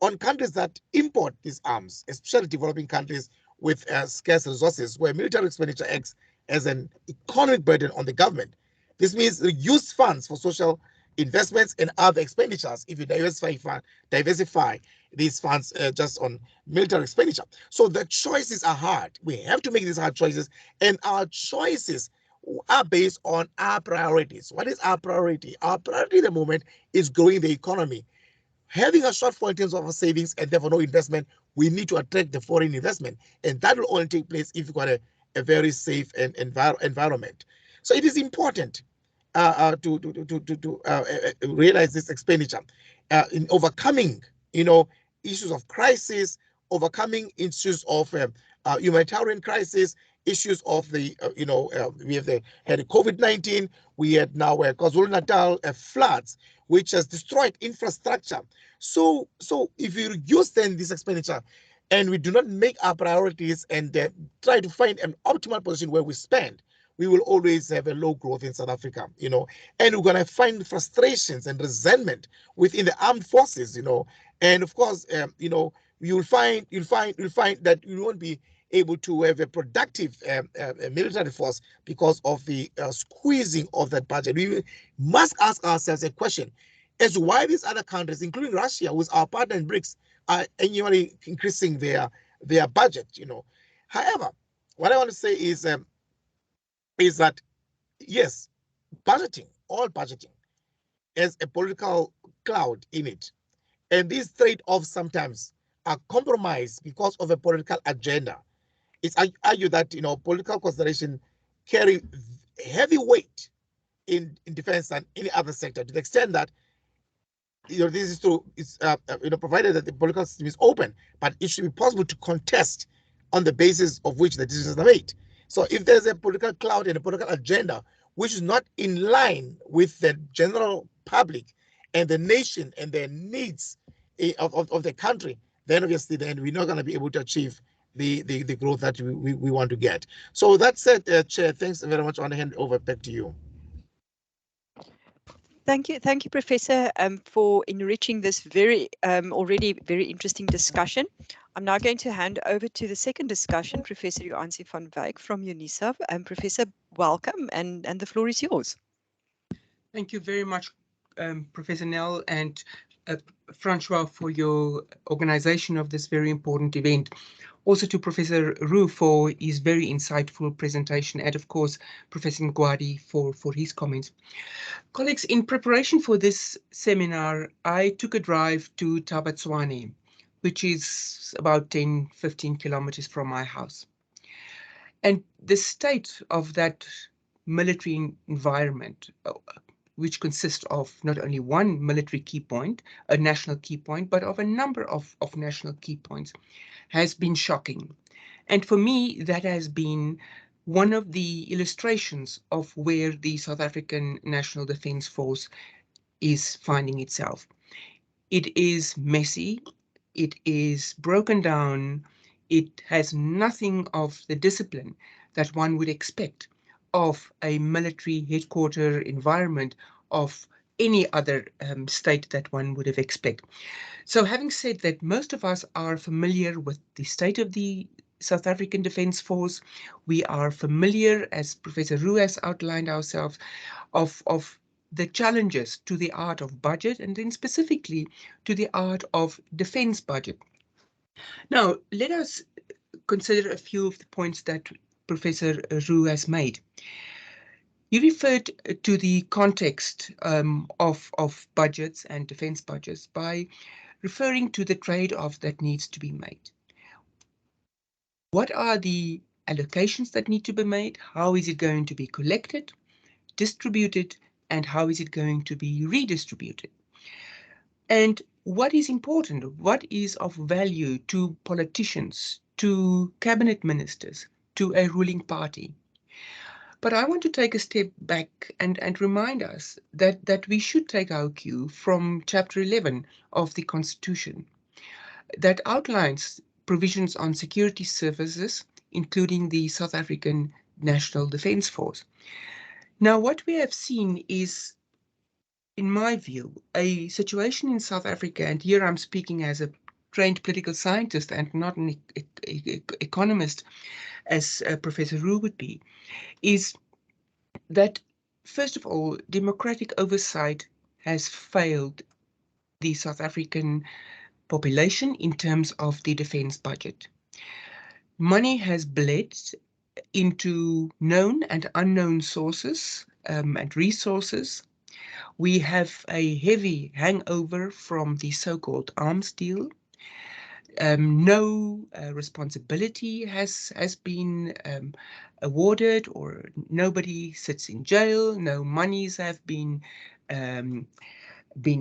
[SPEAKER 4] on countries that import these arms, especially developing countries with scarce resources, where military expenditure acts as an economic burden on the government. This means reduced funds for social investments and other expenditures if you diversify these funds just on military expenditure. So the choices are hard. We have to make these hard choices, and our choices are based on our priorities. What is our priority? Our priority at the moment is growing the economy. Having a shortfall in terms of our savings and therefore no investment, we need to attract the foreign investment, and that will only take place if you've got a very safe and environment. So it is important to realize this expenditure in overcoming, issues of crisis, overcoming issues of humanitarian crisis, issues of the, we have had COVID-19, we had now KwaZulu-Natal floods, which has destroyed infrastructure. So if we reduce then this expenditure and we do not make our priorities and try to find an optimal position where we spend, we will always have a low growth in South Africa, and we're going to find frustrations and resentment within the armed forces, and of course, you'll find that you won't be able to have a productive military force because of the squeezing of that budget. We must ask ourselves a question as to why these other countries, including Russia, who is our partner in BRICS, are annually increasing their budget. However, what I want to say is that yes, all budgeting has a political cloud in it, and these trade-offs sometimes are compromised because of a political agenda. It's argued that political consideration carry heavy weight in defense than any other sector, to the extent that this is true. It's provided that the political system is open, but it should be possible to contest on the basis of which the decisions are made. So if there's a political cloud and a political agenda which is not in line with the general public and the nation and their needs of the country, then obviously we're not going to be able to achieve the growth that we want to get. So that's it, Chair. Thanks very much. On the hand over back to you.
[SPEAKER 1] Thank you, Professor, for enriching this already very interesting discussion. I'm now going to hand over to the second discussion, Professor Joansi van Wyk from UNISAF. Professor, welcome, and the floor is yours.
[SPEAKER 5] Thank you very much, Professor Nell and Francois, for your organization of this very important event. Also to Professor Roux for his very insightful presentation, and of course, Professor Mgwadi for his comments. Colleagues, in preparation for this seminar, I took a drive to Thaba Tshwane, which is about 10-15 kilometers from my house. And the state of that military environment, which consists of not only one military key point, a national key point, but of a number of national key points, has been shocking. And for me, that has been one of the illustrations of where the South African National Defence Force is finding itself. It is messy, it is broken down, it has nothing of the discipline that one would expect of a military headquarter environment of any other state that one would have expected. So having said that, most of us are familiar with the state of the South African Defence Force. We are familiar, as Professor Roux has outlined ourselves, of the challenges to the art of budget, and then specifically to the art of defence budget. Now, let us consider a few of the points that Professor Roux has made. You referred to the context of budgets and defence budgets by referring to the trade-off that needs to be made. What are the allocations that need to be made? How is it going to be collected, distributed, and how is it going to be redistributed? And what is important, what is of value to politicians, to cabinet ministers, to a ruling party? But I want to take a step back and remind us that we should take our cue from Chapter 11 of the Constitution that outlines provisions on security services, including the South African National Defence Force. Now, what we have seen is, in my view, a situation in South Africa, and here I'm speaking as a trained political scientist and not an economist, as Professor Roux would be, is that, first of all, democratic oversight has failed the South African population in terms of the defence budget. Money has bled into known and unknown sources and resources. We have a heavy hangover from the so-called arms deal. No responsibility has been awarded, or nobody sits in jail. No monies have been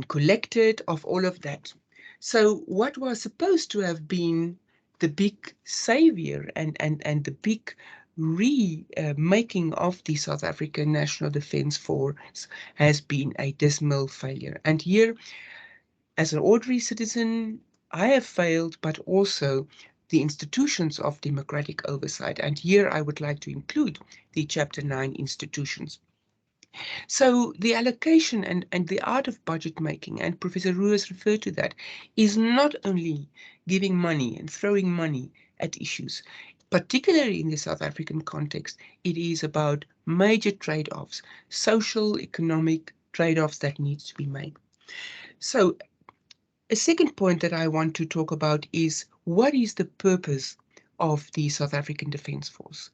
[SPEAKER 5] collected of all of that. So what was supposed to have been the big savior and the big remaking of the South African National Defence Force has been a dismal failure. And here, as an ordinary citizen, I have failed, but also the institutions of democratic oversight. And here I would like to include the Chapter 9 institutions. So the allocation and the art of budget making, and Professor Roux has referred to that, is not only giving money and throwing money at issues. Particularly in the South African context, it is about major trade-offs, social, economic trade-offs that needs to be made. So a second point that I want to talk about is, what is the purpose of the South African Defence Force?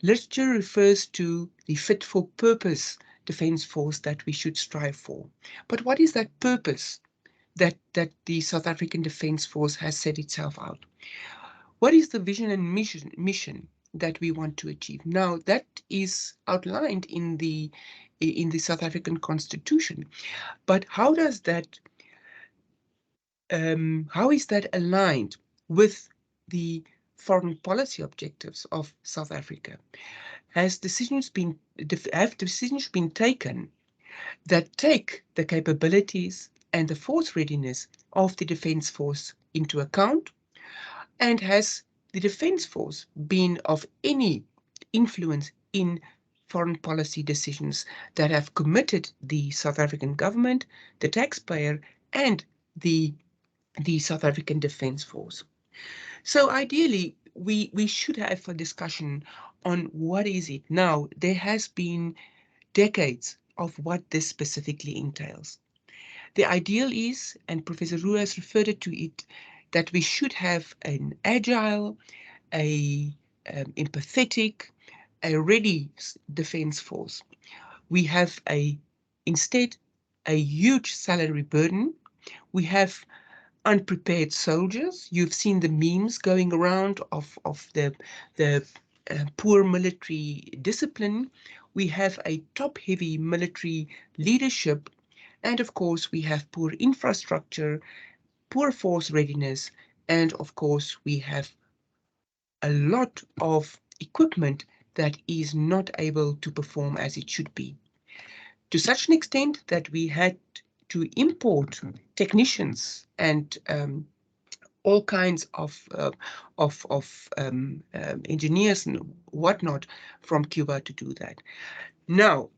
[SPEAKER 5] Literature refers to the fit for purpose defence force that we should strive for. But what is that purpose that the South African Defence Force has set itself out? What is the vision and mission that we want to achieve? Now, that is outlined in the South African Constitution. But how does that how is that aligned with the foreign policy objectives of South Africa? Have decisions been taken that take the capabilities and the force readiness of the Defence Force into account? And has the Defence Force been of any influence in foreign policy decisions that have committed the South African government, the taxpayer, and the South African Defence Force? So ideally, we should have a discussion on what is it. Now, there has been decades of what this specifically entails. The ideal is, and Professor Roux has referred to it, that we should have an agile, empathetic, a ready defence force. We have instead a huge salary burden. We have unprepared soldiers. You've seen the memes going around of the poor military discipline. We have a top-heavy military leadership, and of course we have poor infrastructure, poor force readiness, and of course we have a lot of equipment that is not able to perform as it should be. To such an extent that we had to import technicians and all kinds of engineers and whatnot from Cuba to do that. Now,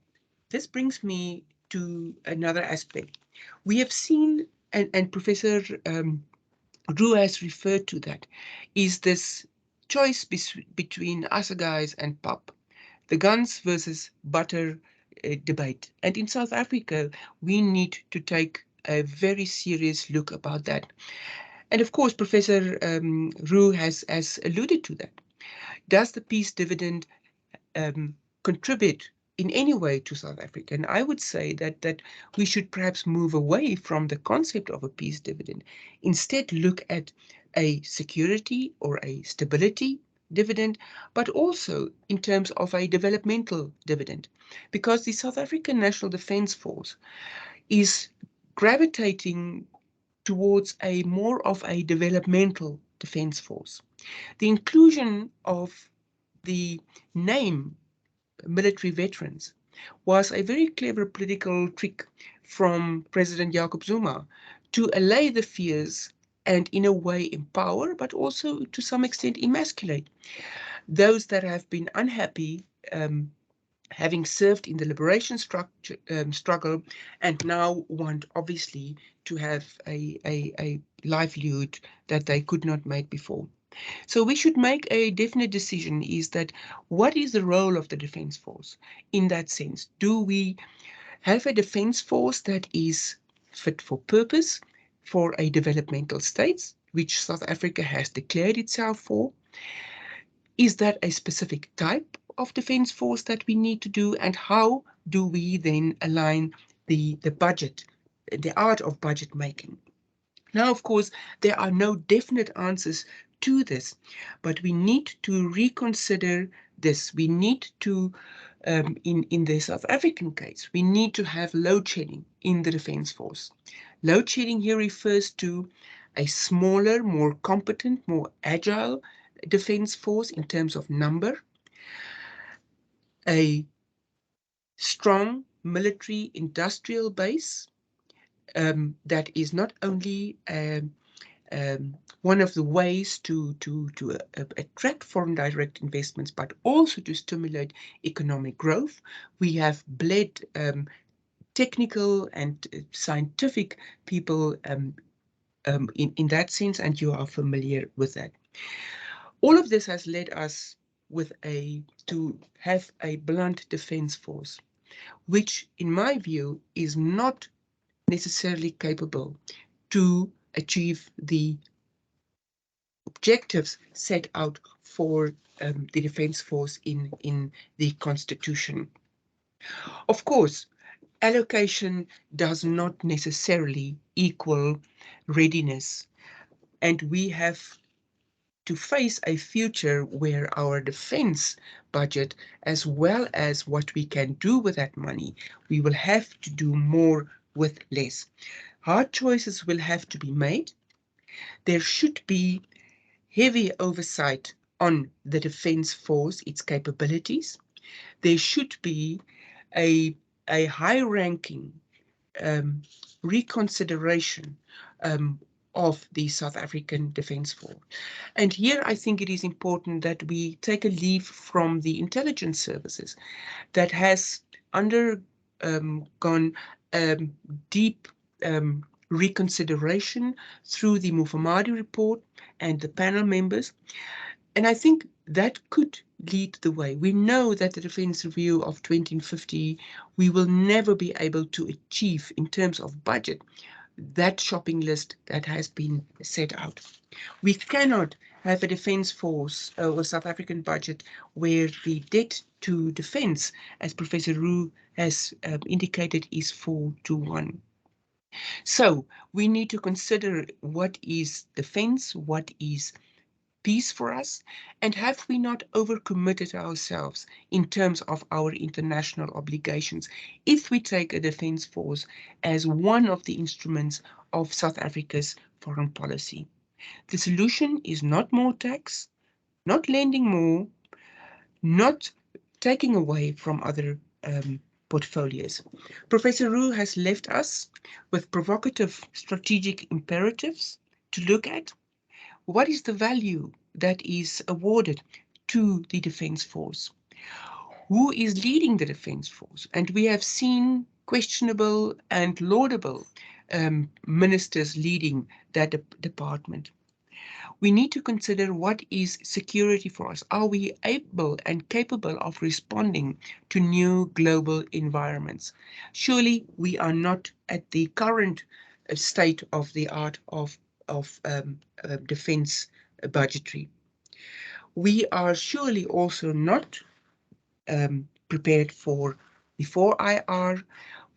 [SPEAKER 5] this brings me to another aspect. We have seen, and Professor Roux has referred to that, is this choice between assegais and pap, the guns versus butter debate. And in South Africa, we need to take a very serious look about that. And of course, Professor Roux has alluded to that. Does the peace dividend contribute in any way to South Africa? And I would say that we should perhaps move away from the concept of a peace dividend. Instead, look at a security or a stability dividend, but also in terms of a developmental dividend, because the South African National Defence Force is gravitating towards a more of a developmental defence force. The inclusion of the name military veterans was a very clever political trick from President Jacob Zuma to allay the fears and in a way empower, but also to some extent emasculate those that have been unhappy having served in the liberation struggle, and now want obviously to have a livelihood that they could not make before. So we should make a definite decision, is that what is the role of the Defence Force in that sense? Do we have a Defence Force that is fit for purpose for a developmental state, which South Africa has declared itself for? Is that a specific type of Defence Force that we need to do, and how do we then align the budget, the art of budget making? Now, of course, there are no definite answers to this, but we need to reconsider this. We need to, in the South African case, we need to have load shedding in the Defence Force. Load shedding here refers to a smaller, more competent, more agile Defence Force in terms of number, a strong military industrial base that is not only one of the ways to attract foreign direct investments, but also to stimulate economic growth. We have bled technical and scientific people in that sense, and you are familiar with that. All of this has led us to have a blunt Defence Force, which in my view is not necessarily capable to achieve the objectives set out for the Defence Force in the Constitution. Of course, allocation does not necessarily equal readiness, and we have to face a future where our defence budget, as well as what we can do with that money, we will have to do more with less. Hard choices will have to be made. There should be heavy oversight on the Defence Force, its capabilities. There should be a high-ranking reconsideration of the South African Defence Force. And here I think it is important that we take a leaf from the intelligence services that has undergone deep reconsideration through the Mufamadi report and the panel members. And I think that could lead the way. We know that the Defence Review of 2050, we will never be able to achieve in terms of budget that shopping list that has been set out. We cannot have a Defence Force or South African budget where the debt to defence, as Professor Roux has indicated, is 4-1. So we need to consider what is defence, what is peace for us, and have we not overcommitted ourselves in terms of our international obligations if we take a Defence Force as one of the instruments of South Africa's foreign policy? The solution is not more tax, not lending more, not taking away from other portfolios. Professor Roux has left us with provocative strategic imperatives to look at. What is the value that is awarded to the Defence Force? Who is leading the Defence Force? And we have seen questionable and laudable ministers leading that department. We need to consider what is security for us. Are we able and capable of responding to new global environments? Surely we are not at the current state of the art of defence budgetary. We are surely also not prepared for before IR.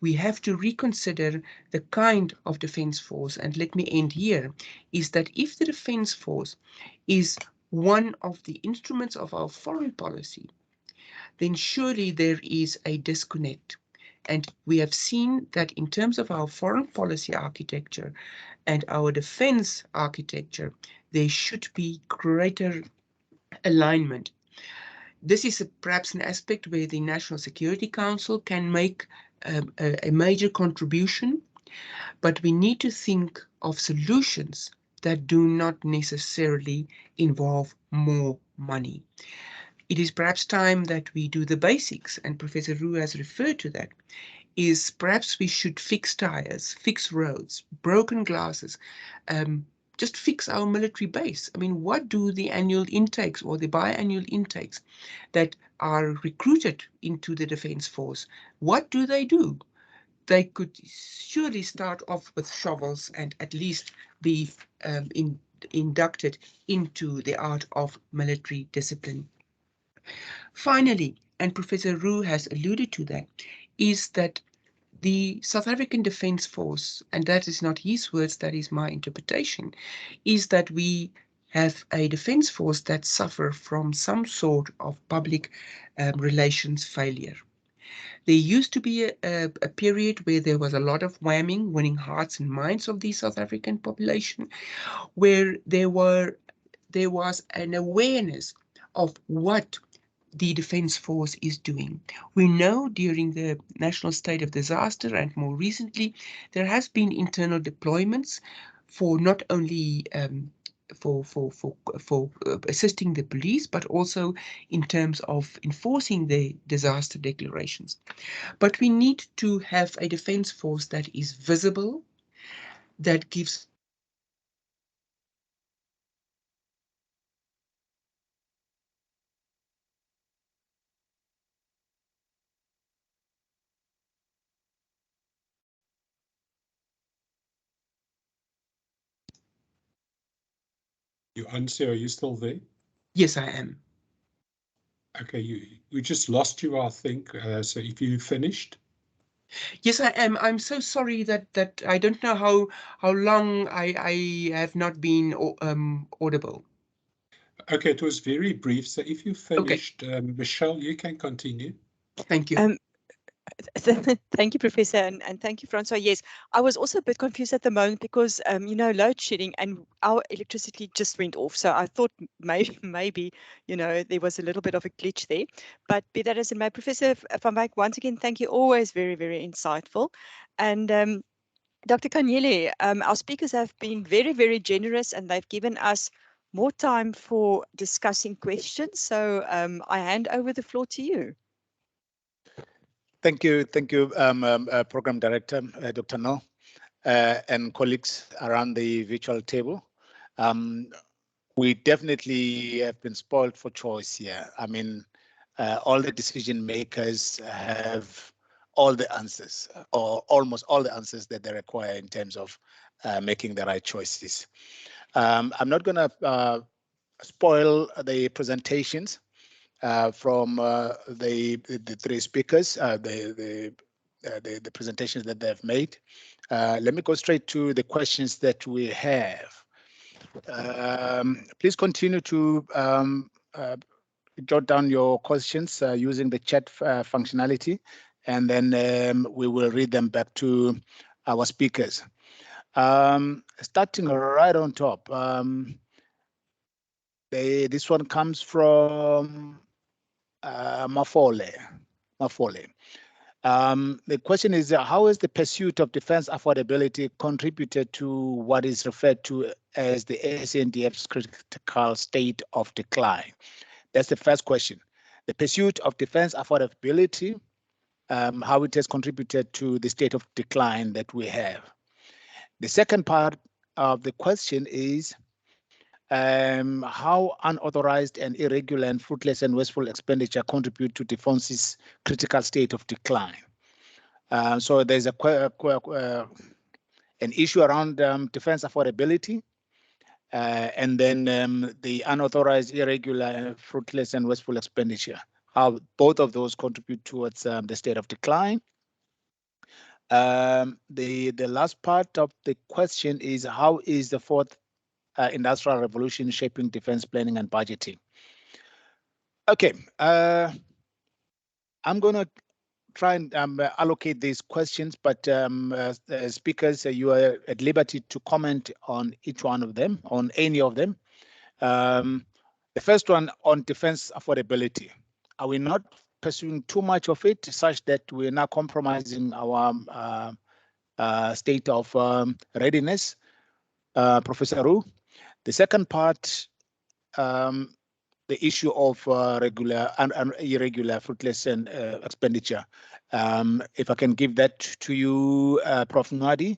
[SPEAKER 5] We have to reconsider the kind of Defence Force. And let me end here, is that if the Defence Force is one of the instruments of our foreign policy, then surely there is a disconnect. And we have seen that in terms of our foreign policy architecture and our defence architecture, there should be greater alignment. This is perhaps an aspect where the National Security Council can make a major contribution, but we need to think of solutions that do not necessarily involve more money. it is perhaps time that we do the basics, and Professor Roux has referred to that, is perhaps we should fix tires, fix roads, broken glasses, just fix our military base. I mean, what do the annual intakes or the biannual intakes that are recruited into the Defence Force, what do? They could surely start off with shovels and at least be inducted into the art of military discipline. Finally, and Professor Roux has alluded to that, is that the South African Defence Force, and that is not his words, that is my interpretation, is that we have a defence force that suffer from some sort of public relations failure. There used to be a period where there was a lot of whamming, winning hearts and minds of the South African population, where there was an awareness of what the Defence Force is doing. We know during the national state of disaster and more recently, there has been internal deployments for not only for assisting the police, but also in terms of enforcing the disaster declarations. But we need to have a defence force that is visible, that gives
[SPEAKER 3] You answer, are you still there?
[SPEAKER 5] Yes, I am.
[SPEAKER 3] Okay, we just lost you, I think. So if you finished.
[SPEAKER 5] Yes, I am. I'm so sorry that I don't know how long I have not been audible.
[SPEAKER 3] Okay, it was very brief. So if you
[SPEAKER 5] Okay,
[SPEAKER 3] finished, Michelle, you can continue.
[SPEAKER 5] thank you.
[SPEAKER 1] Thank you, Professor, and thank you, Francois. Yes, I was also a bit confused at the moment because, load shedding and our electricity just went off. So I thought maybe, there was a little bit of a glitch there. But be that as it may, Professor Van Wyk, once again, thank you. Always very, very insightful. And Dr. Kanyele, our speakers have been very, very generous and they've given us more time for discussing questions. So I hand over the floor to you.
[SPEAKER 6] Thank you, Program Director, Dr. No, and colleagues around the virtual table. We definitely have been spoiled for choice here. I mean, all the decision makers have all the answers, or almost all the answers that they require in terms of making the right choices. I'm not going to spoil the presentations from the three speakers, the presentations that they've made. Let me go straight to the questions that we have. Please continue to jot down your questions using the chat functionality, and then we will read them back to our speakers. Starting right on top, this one comes from Mafole. The question is, how has the pursuit of defense affordability contributed to what is referred to as the SANDF's critical state of decline? That's the first question. The pursuit of defense affordability, how it has contributed to the state of decline that we have. The second part of the question is, how unauthorized and irregular and fruitless and wasteful expenditure contribute to defense's critical state of decline. So there's an issue around defense affordability, and then the unauthorized, irregular, fruitless and wasteful expenditure. How both of those contribute towards the state of decline. The last part of the question is, how is the fourth industrial revolution shaping defense planning and budgeting? Okay, I'm going to try and allocate these questions, but speakers, you are at liberty to comment on each one of them, on any of them. The first one on defense affordability. Are we not pursuing too much of it such that we're now compromising our state of readiness? Professor Roux. The second part, the issue of regular and irregular fruitless and expenditure. If I can give that to you, Prof. Nwadi,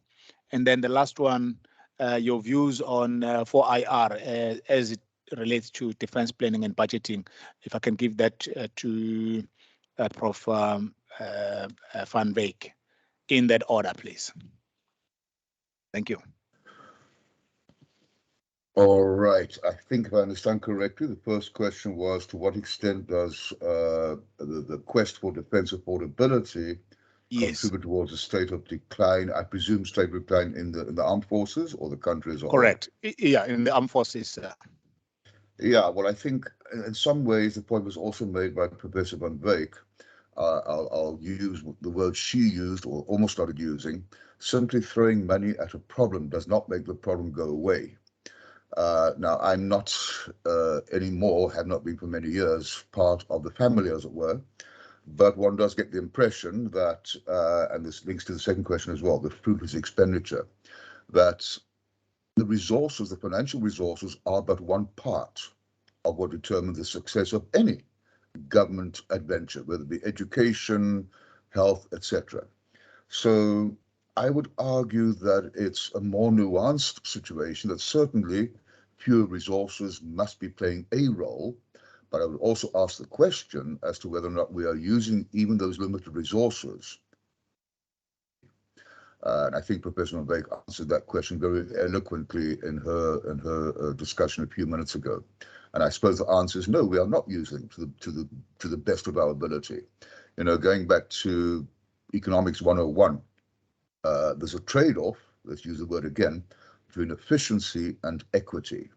[SPEAKER 6] and then the last one, your views on 4IR as it relates to defense planning and budgeting. If I can give that to Prof. Van Wyk in that order, please. Thank you.
[SPEAKER 2] All right. I think if I understand correctly, the first question was to what extent does the quest for defense affordability contribute towards a state of decline? I presume state of decline in the armed forces or the country as a whole?
[SPEAKER 6] Correct. Yeah, in the armed forces.
[SPEAKER 2] Yeah, well, I think in some ways the point was also made by Professor Van Wyk. I'll use the word she used or almost started using. Simply throwing money at a problem does not make the problem go away. Now, I'm not anymore, have not been for many years, part of the family, as it were, but one does get the impression that, and this links to the second question as well, the fruitless expenditure, that the resources, the financial resources, are but one part of what determines the success of any government adventure, whether it be education, health, etc. So I would argue that it's a more nuanced situation, that certainly fewer resources must be playing a role, but I would also ask the question as to whether or not we are using even those limited resources. And I think Professor Van Wyk answered that question very eloquently in her discussion a few minutes ago. And I suppose the answer is no, we are not using to the best of our ability. You know, going back to Economics 101, there's a trade-off, let's use the word again, between efficiency and equity.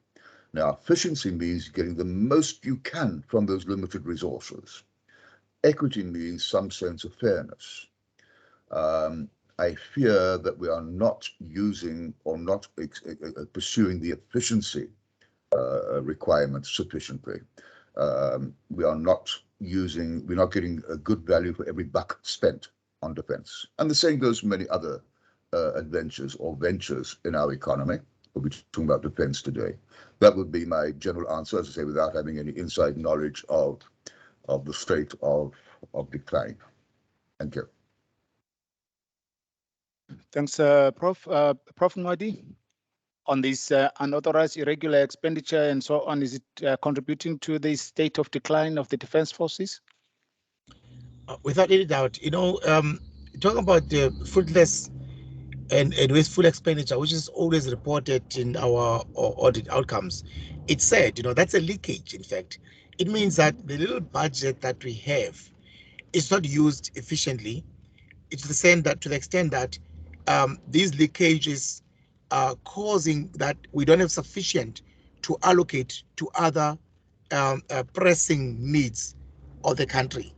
[SPEAKER 2] Now, efficiency means getting the most you can from those limited resources. Equity means some sense of fairness. I fear that we are not using or not pursuing the efficiency requirements sufficiently. We're not getting a good value for every buck spent on defense. And the same goes for many other adventures or ventures in our economy. We'll be talking about defense today. That would be my general answer, as I say, without having any inside knowledge of the state of decline. Thank you.
[SPEAKER 6] Thanks, Prof. Prof. Nwadi, on this unauthorized irregular expenditure and so on, is it contributing to the state of decline of the defense forces?
[SPEAKER 4] Without any doubt, you know, talking about the fruitless and wasteful expenditure, which is always reported in our audit outcomes, it's said, you know, that's a leakage. In fact, it means that the little budget that we have is not used efficiently. It's to the extent that these leakages are causing that we don't have sufficient to allocate to other pressing needs of the country.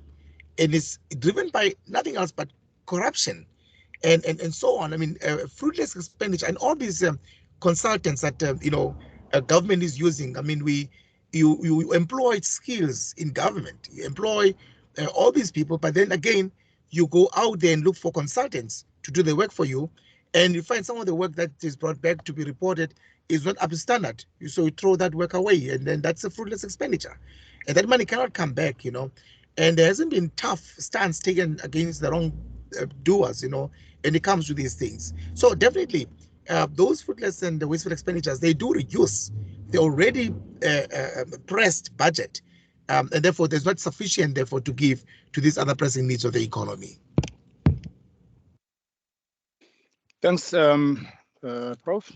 [SPEAKER 4] And it's driven by nothing else but corruption and so on. I mean, fruitless expenditure and all these consultants that government is using. I mean, you employ skills in government, you employ all these people, but then again, you go out there and look for consultants to do the work for you, and you find some of the work that is brought back to be reported is not up to standard. So you throw that work away, and then that's a fruitless expenditure, and that money cannot come back. And there hasn't been tough stance taken against the wrong doers, and it comes to these things. So definitely, those fruitless and the wasteful expenditures, they do reduce the already pressed budget, and therefore there's not sufficient therefore to give to these other pressing needs of the economy.
[SPEAKER 6] Thanks, Prof.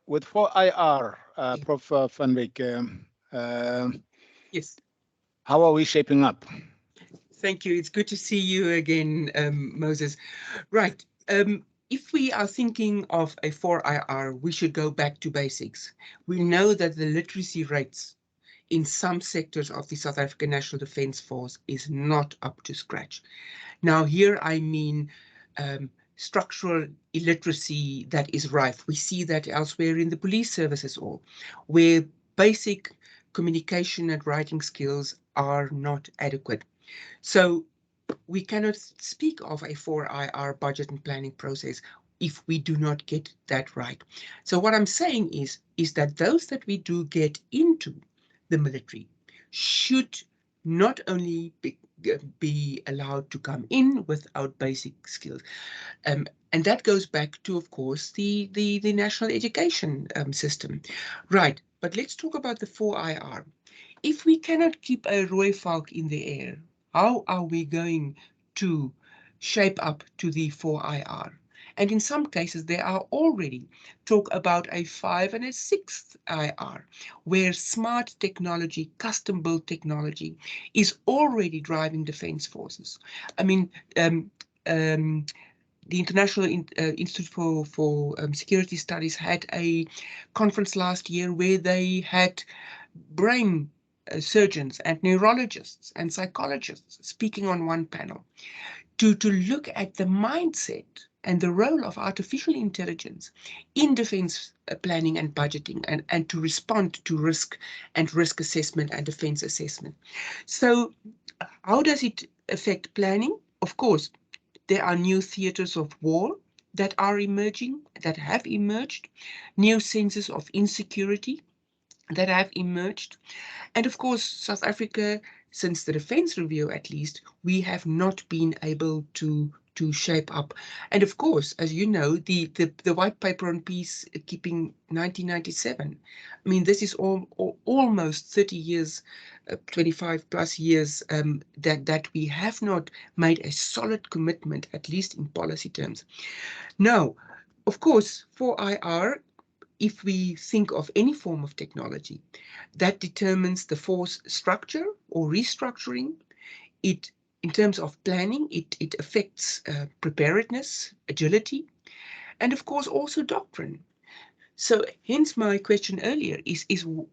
[SPEAKER 6] With 4IR, Prof. Van Wyk,
[SPEAKER 5] Yes.
[SPEAKER 6] how are we shaping up?
[SPEAKER 5] Thank you. It's good to see you again, Moses. Right. If we are thinking of a 4IR, we should go back to basics. We know that the literacy rates in some sectors of the South African National Defence Force is not up to scratch. Now, here I mean structural illiteracy that is rife. We see that elsewhere in the police service as well, where basic communication and writing skills are not adequate. So we cannot speak of a 4IR budget and planning process if we do not get that right. So what I'm saying is that those that we do get into the military should not only be allowed to come in without basic skills. And that goes back to, of course, the national education system. Right, but let's talk about the 4IR. If we cannot keep a rooi valk in the air, how are we going to shape up to the 4IR? And in some cases, there are already talk about a 5 and a 6th IR, where smart technology, custom-built technology, is already driving defense forces. I mean, the International Institute for Security Studies had a conference last year where they had brain surgeons and neurologists and psychologists speaking on one panel to look at the mindset and the role of artificial intelligence in defense planning and budgeting, and to respond to risk and risk assessment and defense assessment. So how does it affect planning? Of course, there are new theaters of war that are emerging, that have emerged, new senses of insecurity that have emerged. And of course, South Africa, since the Defence Review at least, we have not been able to shape up. And of course, as you know, the white paper on peacekeeping 1997. I mean, this is almost 30 years, 25 plus years that we have not made a solid commitment, at least in policy terms. Now, of course, 4IR, if we think of any form of technology, that determines the force structure or restructuring. It, in terms of planning, it affects preparedness, agility, and of course also doctrine. So hence my question earlier is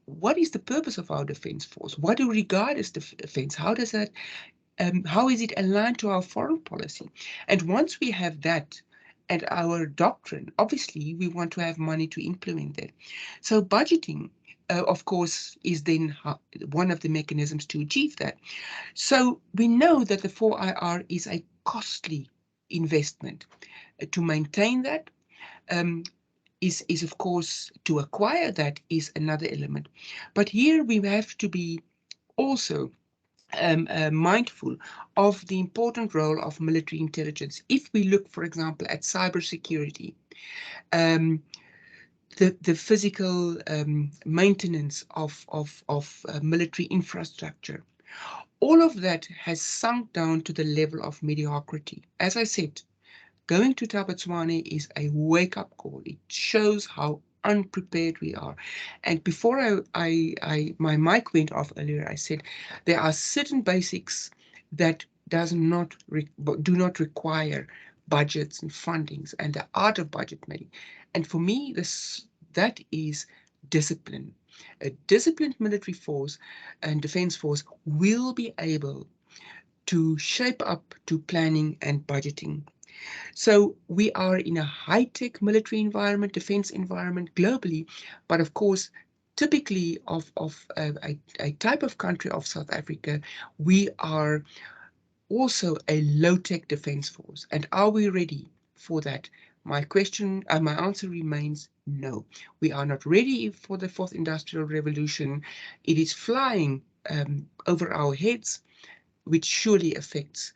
[SPEAKER 5] what is the purpose of our defense force? What do we regard as defense? How does that, how is it aligned to our foreign policy? And once we have that, and our doctrine, obviously we want to have money to implement that. So budgeting, of course, is then one of the mechanisms to achieve that. So we know that the 4IR is a costly investment. To maintain that is of course, to acquire that is another element. But here we have to be also mindful of the important role of military intelligence. If we look, for example, at cybersecurity, the physical maintenance of military infrastructure, all of that has sunk down to the level of mediocrity. As I said, going to Tabatswane is a wake-up call. It shows how unprepared we are. And before my mic went off earlier, I said there are certain basics that do not require budgets and fundings and the art of budget making. And for me, that is discipline. A disciplined military force and defense force will be able to shape up to planning and budgeting. So we are in a high-tech military environment, defense environment globally, but of course, typically of a type of country of South Africa, we are also a low-tech defense force. And are we ready for that? My answer remains no. We are not ready for the fourth industrial revolution. It is flying over our heads, which surely affects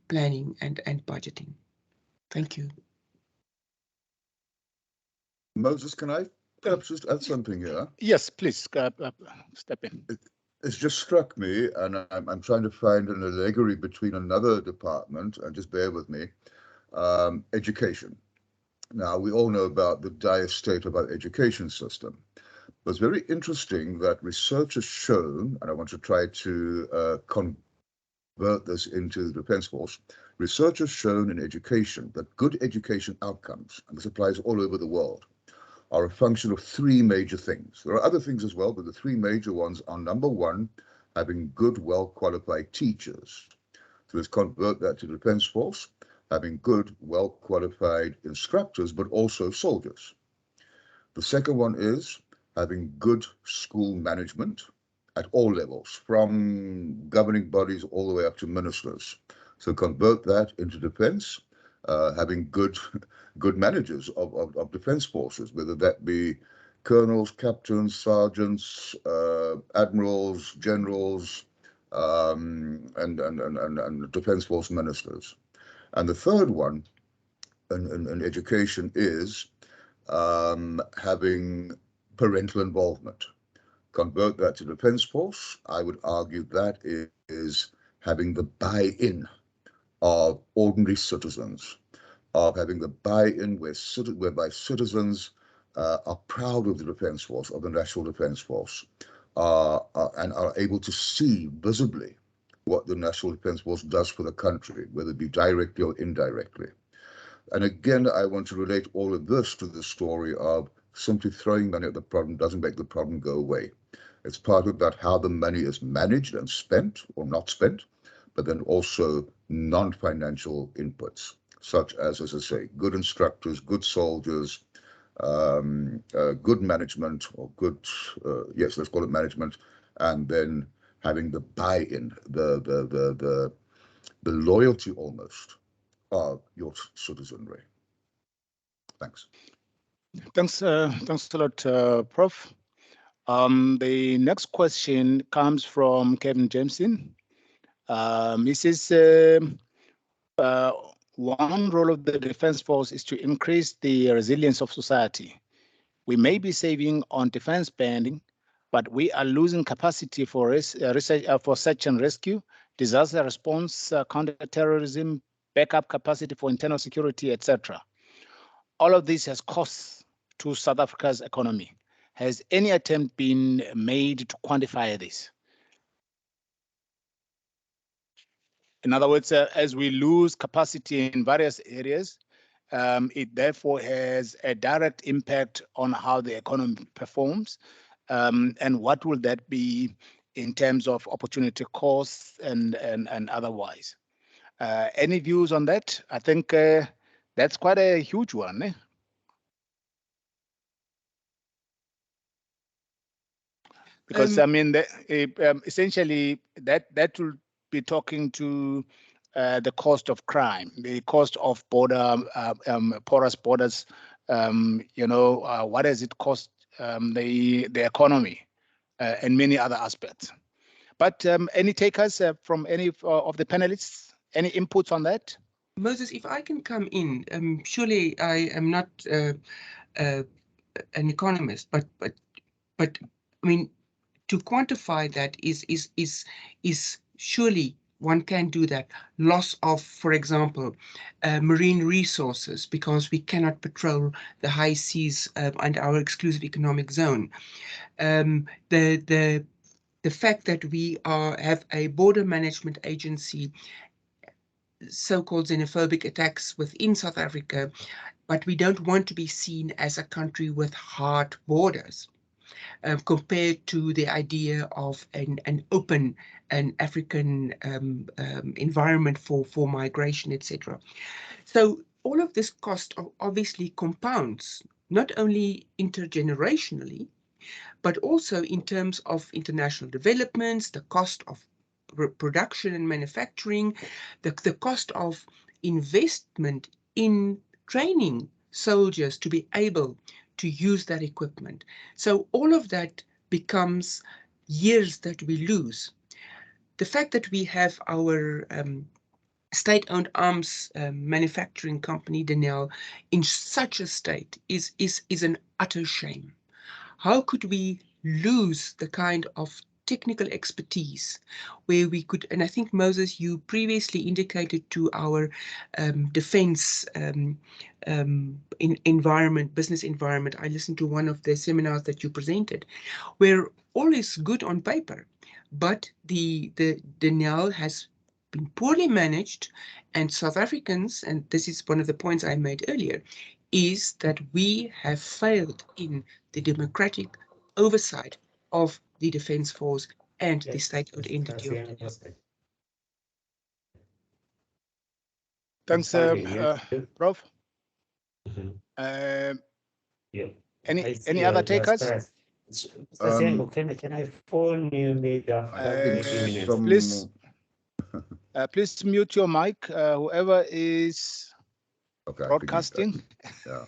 [SPEAKER 5] planning and budgeting. Thank you.
[SPEAKER 2] Moses, can I perhaps just add something here?
[SPEAKER 6] Yes, please step in.
[SPEAKER 2] It's just struck me, and I'm trying to find an allegory between another department, and just bear with me, education. Now, we all know about the dire state of our education system. But it's very interesting that research has shown, and I want to try to convert this into the Defence Force, research has shown in education that good education outcomes, and this applies all over the world, are a function of three major things. There are other things as well, but the three major ones are, number one, having good, well-qualified teachers. So let's convert that to the Defence Force, having good, well-qualified instructors, but also soldiers. The second one is having good school management at all levels, from governing bodies all the way up to ministers. So convert that into defense, having good managers of defense forces, whether that be colonels, captains, sergeants, admirals, generals, and defense force ministers. And the third one in education is having parental involvement. Convert that to defense force, I would argue that is having the buy-in of ordinary citizens, of having the buy-in whereby citizens are proud of the defense force, of the National Defense Force, and are able to see visibly what the National Defense Force does for the country, whether it be directly or indirectly. And again, I want to relate all of this to the story of simply throwing money at the problem doesn't make the problem go away. It's part about how the money is managed and spent or not spent, but then also non-financial inputs, such as I say, good instructors, good soldiers, good management, or good, yes, let's call it management, and then having the buy-in, the loyalty almost of your citizenry. Thanks.
[SPEAKER 6] Thanks a lot, Prof. The next question comes from Kevin Jameson. He says, one role of the Defense Force is to increase the resilience of society. We may be saving on defense spending, but we are losing capacity for research, for search and rescue, disaster response, counterterrorism, backup capacity for internal security, etc. All of this has costs to South Africa's economy. Has any attempt been made to quantify this? In other words, as we lose capacity in various areas, it therefore has a direct impact on how the economy performs. And what will that be in terms of opportunity costs and otherwise? Any views on that? I think that's quite a huge one. Eh? Because I mean, essentially that will be talking to the cost of crime, the cost of porous borders. What does it cost the economy and many other aspects? But any takers from any of the panelists? Any inputs on that?
[SPEAKER 5] Moses, if I can come in, surely I am not an economist, but I mean, to quantify that is surely one can do that. Loss of, for example, marine resources because we cannot patrol the high seas and our exclusive economic zone. The fact that we have a border management agency, so-called xenophobic attacks within South Africa, but we don't want to be seen as a country with hard borders. Compared to the idea of an open and African environment for migration, etc. So all of this cost obviously compounds, not only intergenerationally, but also in terms of international developments, the cost of production and manufacturing, the cost of investment in training soldiers to be able to use that equipment. So all of that becomes years that we lose. The fact that we have our state-owned arms manufacturing company, Denel, in such a state is an utter shame. How could we lose the kind of technical expertise where we could, and I think, Moses, you previously indicated to our defense environment, business environment. I listened to one of the seminars that you presented, where all is good on paper, but the Denel has been poorly managed, and South Africans, and this is one of the points I made earlier, is that we have failed in the democratic oversight of the Defence Force and the state-owned entity of Denel.
[SPEAKER 6] Thanks, Prof. Any other takers?
[SPEAKER 7] Can I phone you maybe after
[SPEAKER 6] please mute your mic, whoever is
[SPEAKER 2] okay,
[SPEAKER 6] broadcasting.
[SPEAKER 2] Yeah.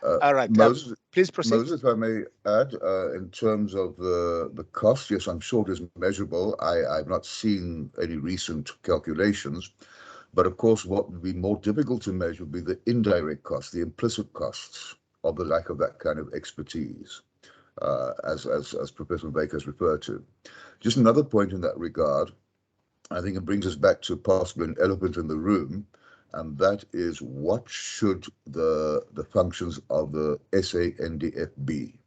[SPEAKER 6] All right,
[SPEAKER 2] Moses,
[SPEAKER 6] please proceed.
[SPEAKER 2] Moses, if I may add, in terms of the cost, yes, I'm sure it is measurable. I've not seen any recent calculations, but of course, what would be more difficult to measure would be the indirect costs, the implicit costs of the lack of that kind of expertise, as Professor Baker has referred to. Just another point in that regard, I think it brings us back to possibly an elephant in the room, and that is what should the functions of the SANDF be?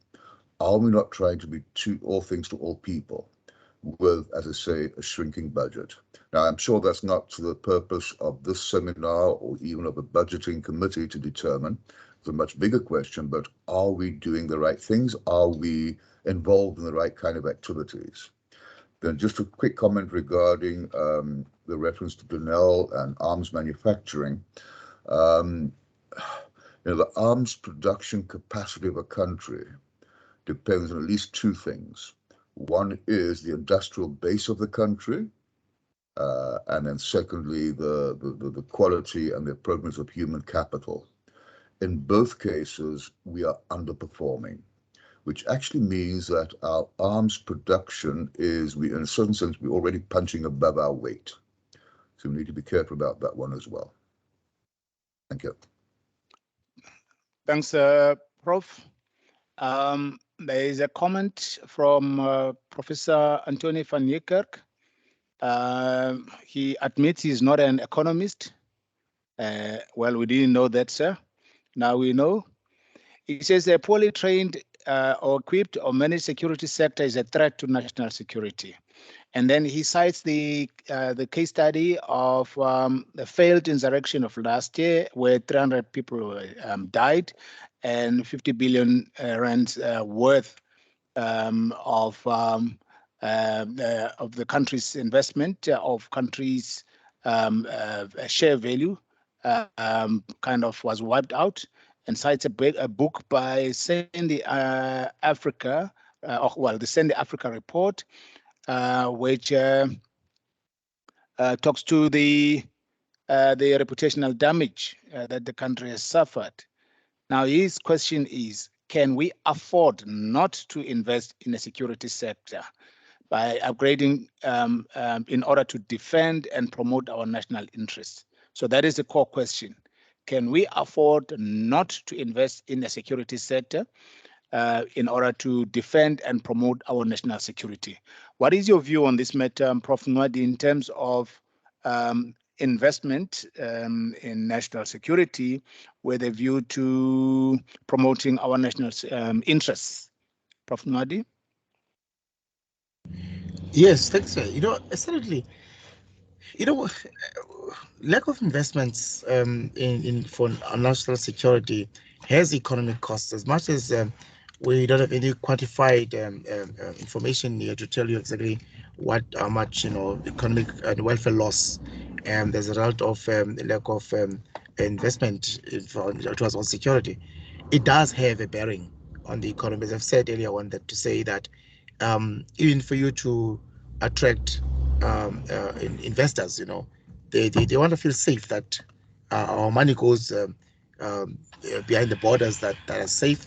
[SPEAKER 2] Are we not trying to be all things to all people with, as I say, a shrinking budget? Now, I'm sure that's not to the purpose of this seminar or even of the budgeting committee to determine. It's a much bigger question, but are we doing the right things? Are we involved in the right kind of activities? Then just a quick comment regarding the reference to Brunel and arms manufacturing. The arms production capacity of a country depends on at least two things. One is the industrial base of the country, and then secondly, the quality and the appropriateness of human capital. In both cases, we are underperforming, which actually means that our arms production is, in a certain sense, we're already punching above our weight. So we need to be careful about that one as well. Thank you.
[SPEAKER 6] Thanks, Prof. There is a comment from Professor Anthony van Niekerk. He admits he's not an economist. Well, we didn't know that, sir. Now we know. He says a poorly trained or equipped or managed security sector is a threat to national security. And then he cites the case study of the failed insurrection of last year, where 300 people died, and 50 billion rands worth of the country's investment, of country's share value, kind of was wiped out. And cites a book by Sandy Africa, the Sandy Africa report, which talks to the reputational damage that the country has suffered. Now, his question is, can we afford not to invest in the security sector by upgrading in order to defend and promote our national interests? So that is the core question. Can we afford not to invest in the security sector in order to defend and promote our national security? What is your view on this matter, Prof. Nwadi, in terms of investment in national security with a view to promoting our national interests? Prof. Nwadi?
[SPEAKER 4] Yes, thanks, sir. Certainly, lack of investments for national security has economic costs. As much as we don't have any quantified information here to tell you exactly how much economic and welfare loss as a result of lack of investment towards on security, it does have a bearing on the economy. As I've said earlier on, that to say that even for you to attract investors, they want to feel safe that our money goes behind the borders that are safe,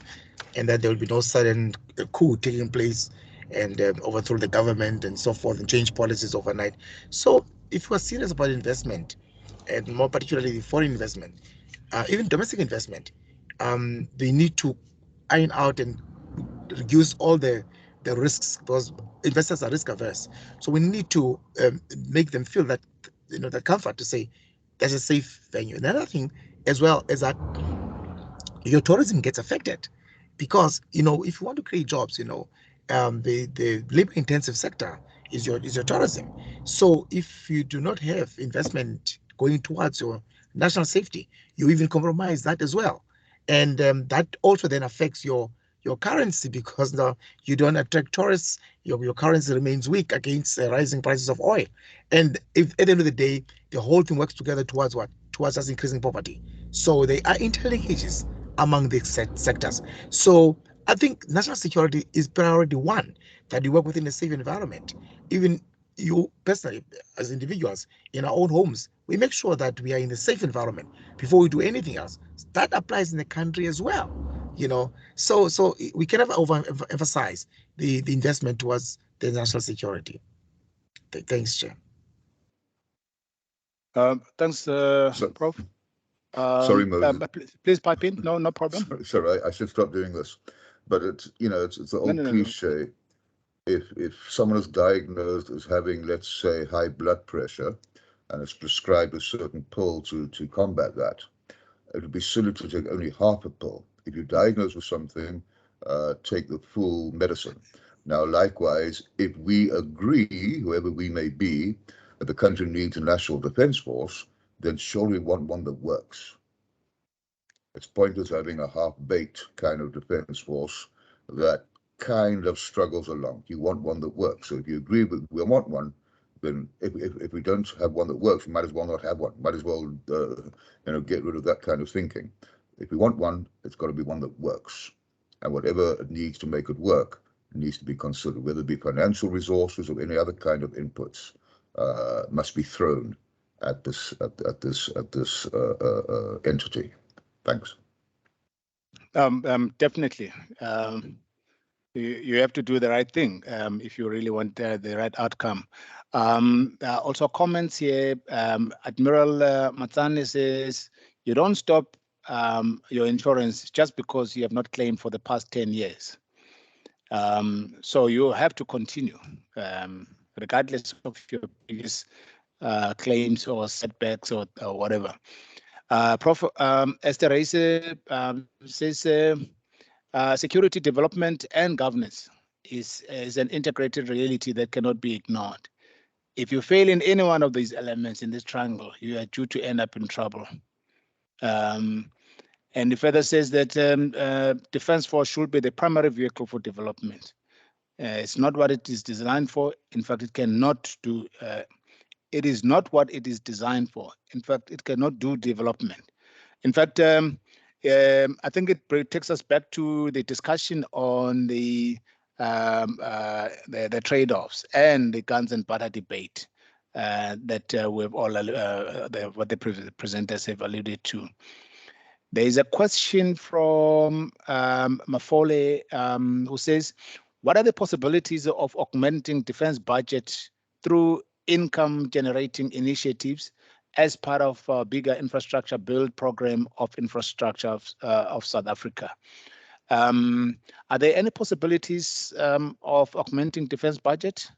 [SPEAKER 4] and that there will be no sudden coup taking place and overthrow the government and so forth and change policies overnight. So if we're serious about investment, and more particularly foreign investment, even domestic investment, they need to iron out and reduce all the risks, because investors are risk averse. So we need to make them feel that the comfort to say that's a safe venue. Another thing as well is that your tourism gets affected, because if you want to create jobs, the labor intensive sector is your tourism. So if you do not have investment going towards your national safety, you even compromise that as well, and that also then affects your currency, because now you don't attract tourists, your currency remains weak against rising prices of oil. And if at the end of the day, the whole thing works together towards what? Towards us increasing poverty. So they are interlinkages among the sectors. So I think national security is priority one, that you work within a safe environment. Even you personally, as individuals, in our own homes, we make sure that we are in a safe environment before we do anything else. That applies in the country as well, you know. So we cannot overemphasize the investment towards the national security. Thanks, Chair.
[SPEAKER 6] Thanks, Prof.
[SPEAKER 2] Sorry, Moses.
[SPEAKER 6] Please pipe in. No problem.
[SPEAKER 2] Sorry, I should stop doing this. But it's, you know, it's the old cliche. If someone is diagnosed as having, let's say, high blood pressure, and is prescribed a certain pill to combat that, it would be silly to take only half a pill. If you're diagnosed with something, take the full medicine. Now, likewise, if we agree, whoever we may be, that the country needs a national defense force, then surely we want one that works. It's pointless having a half-baked kind of defense force that kind of struggles along. You want one that works. So if you agree with we want one, then if we don't have one that works, we might as well not have one. Might as well get rid of that kind of thinking. If we want one, it's got to be one that works, and whatever it needs to make it work needs to be considered, whether it be financial resources or any other kind of inputs must be thrown at this entity. Thanks.
[SPEAKER 6] Definitely. You have to do the right thing if you really want the right outcome. Also comments here, Admiral Matsane says, you don't stop your insurance just because you have not claimed for the past 10 years. So you have to continue, regardless of your previous claims or setbacks or whatever. Prof. Esther Reise says, security development and governance is an integrated reality that cannot be ignored. If you fail in any one of these elements in this triangle, you are due to end up in trouble. And it further says that defense force should be the primary vehicle for development. It's not what it is designed for. In fact, it cannot do. It is not what it is designed for. In fact, it cannot do development. In fact, I think it takes us back to the discussion on the trade-offs and the guns and butter debate that we've all what the presenters have alluded to. There is a question from Mafole who says, what are the possibilities of augmenting defense budget through income generating initiatives as part of a bigger infrastructure build program of infrastructure of South Africa? Are there any possibilities of augmenting defense budget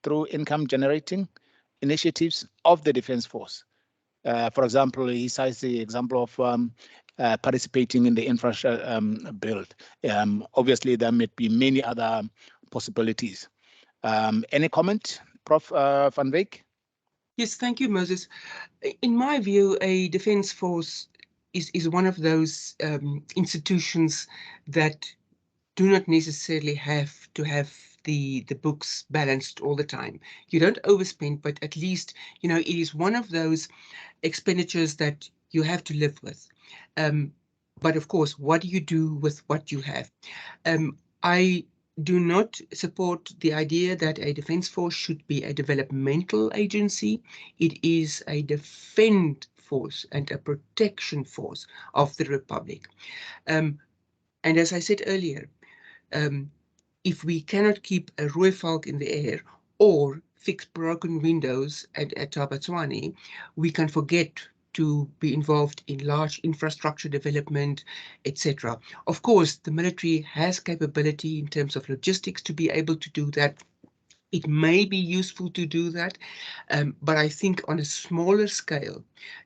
[SPEAKER 6] through income generating initiatives of the defense force? For example, he cites the example of participating in the infrastructure build. Obviously, there may be many other possibilities. Any comment, Prof. Van Wyk?
[SPEAKER 5] Yes, thank you, Moses. In my view, a defense force is one of those institutions that do not necessarily have to have the books balanced all the time. You don't overspend, but at least, you know, it is one of those expenditures that you have to live with. But of course, what do you do with what you have? I do not support the idea that a defense force should be a developmental agency. It is a defend force and a protection force of the Republic. And as I said earlier, if we cannot keep a Rooivalk in the air or fix broken windows at Tabatswani, we can forget to be involved in large infrastructure development, etc. Of course, the military has capability in terms of logistics to be able to do that. It may be useful to do that, but I think on a smaller scale,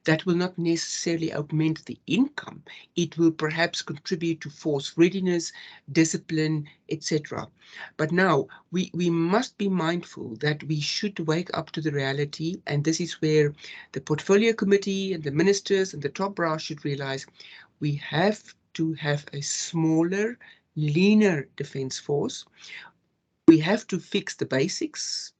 [SPEAKER 5] that will not necessarily augment the income. It will perhaps contribute to force readiness, discipline, etc. But now we must be mindful that we should wake up to the reality, and this is where the portfolio committee and the ministers and the top brass should realize we have to have a smaller, leaner defense force. We have to fix the basics.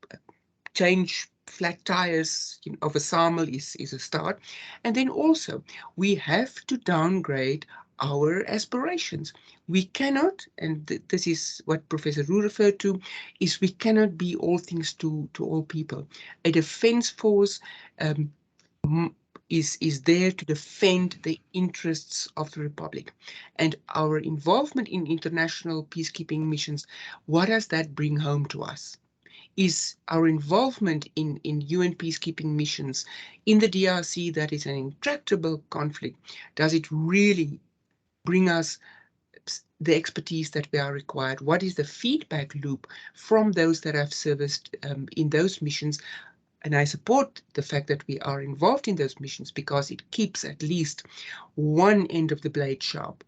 [SPEAKER 5] Change flat tires of a SAML is a start. And then also, we have to downgrade our aspirations. We cannot, and this is what Professor Roux referred to, is we cannot be all things to all people. A defense force is there to defend the interests of the Republic. And our involvement in international peacekeeping missions, what does that bring home to us? Is our involvement in UN peacekeeping missions in the DRC, that is an intractable conflict, does it really bring us the expertise that we are required? What is the feedback loop from those that have serviced in those missions? And I support the fact that we are involved in those missions because it keeps at least one end of the blade sharp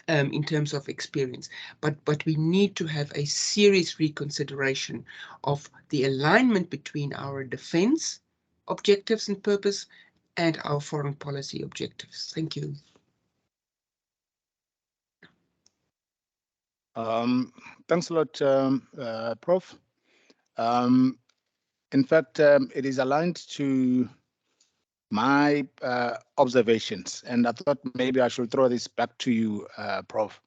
[SPEAKER 5] in terms of experience. But we need to have a serious reconsideration of the alignment between our defense objectives and purpose and our foreign policy objectives. Thank you.
[SPEAKER 6] Thanks a lot, Prof. In fact, it is aligned to my observations, and I thought maybe I should throw this back to you, Prof.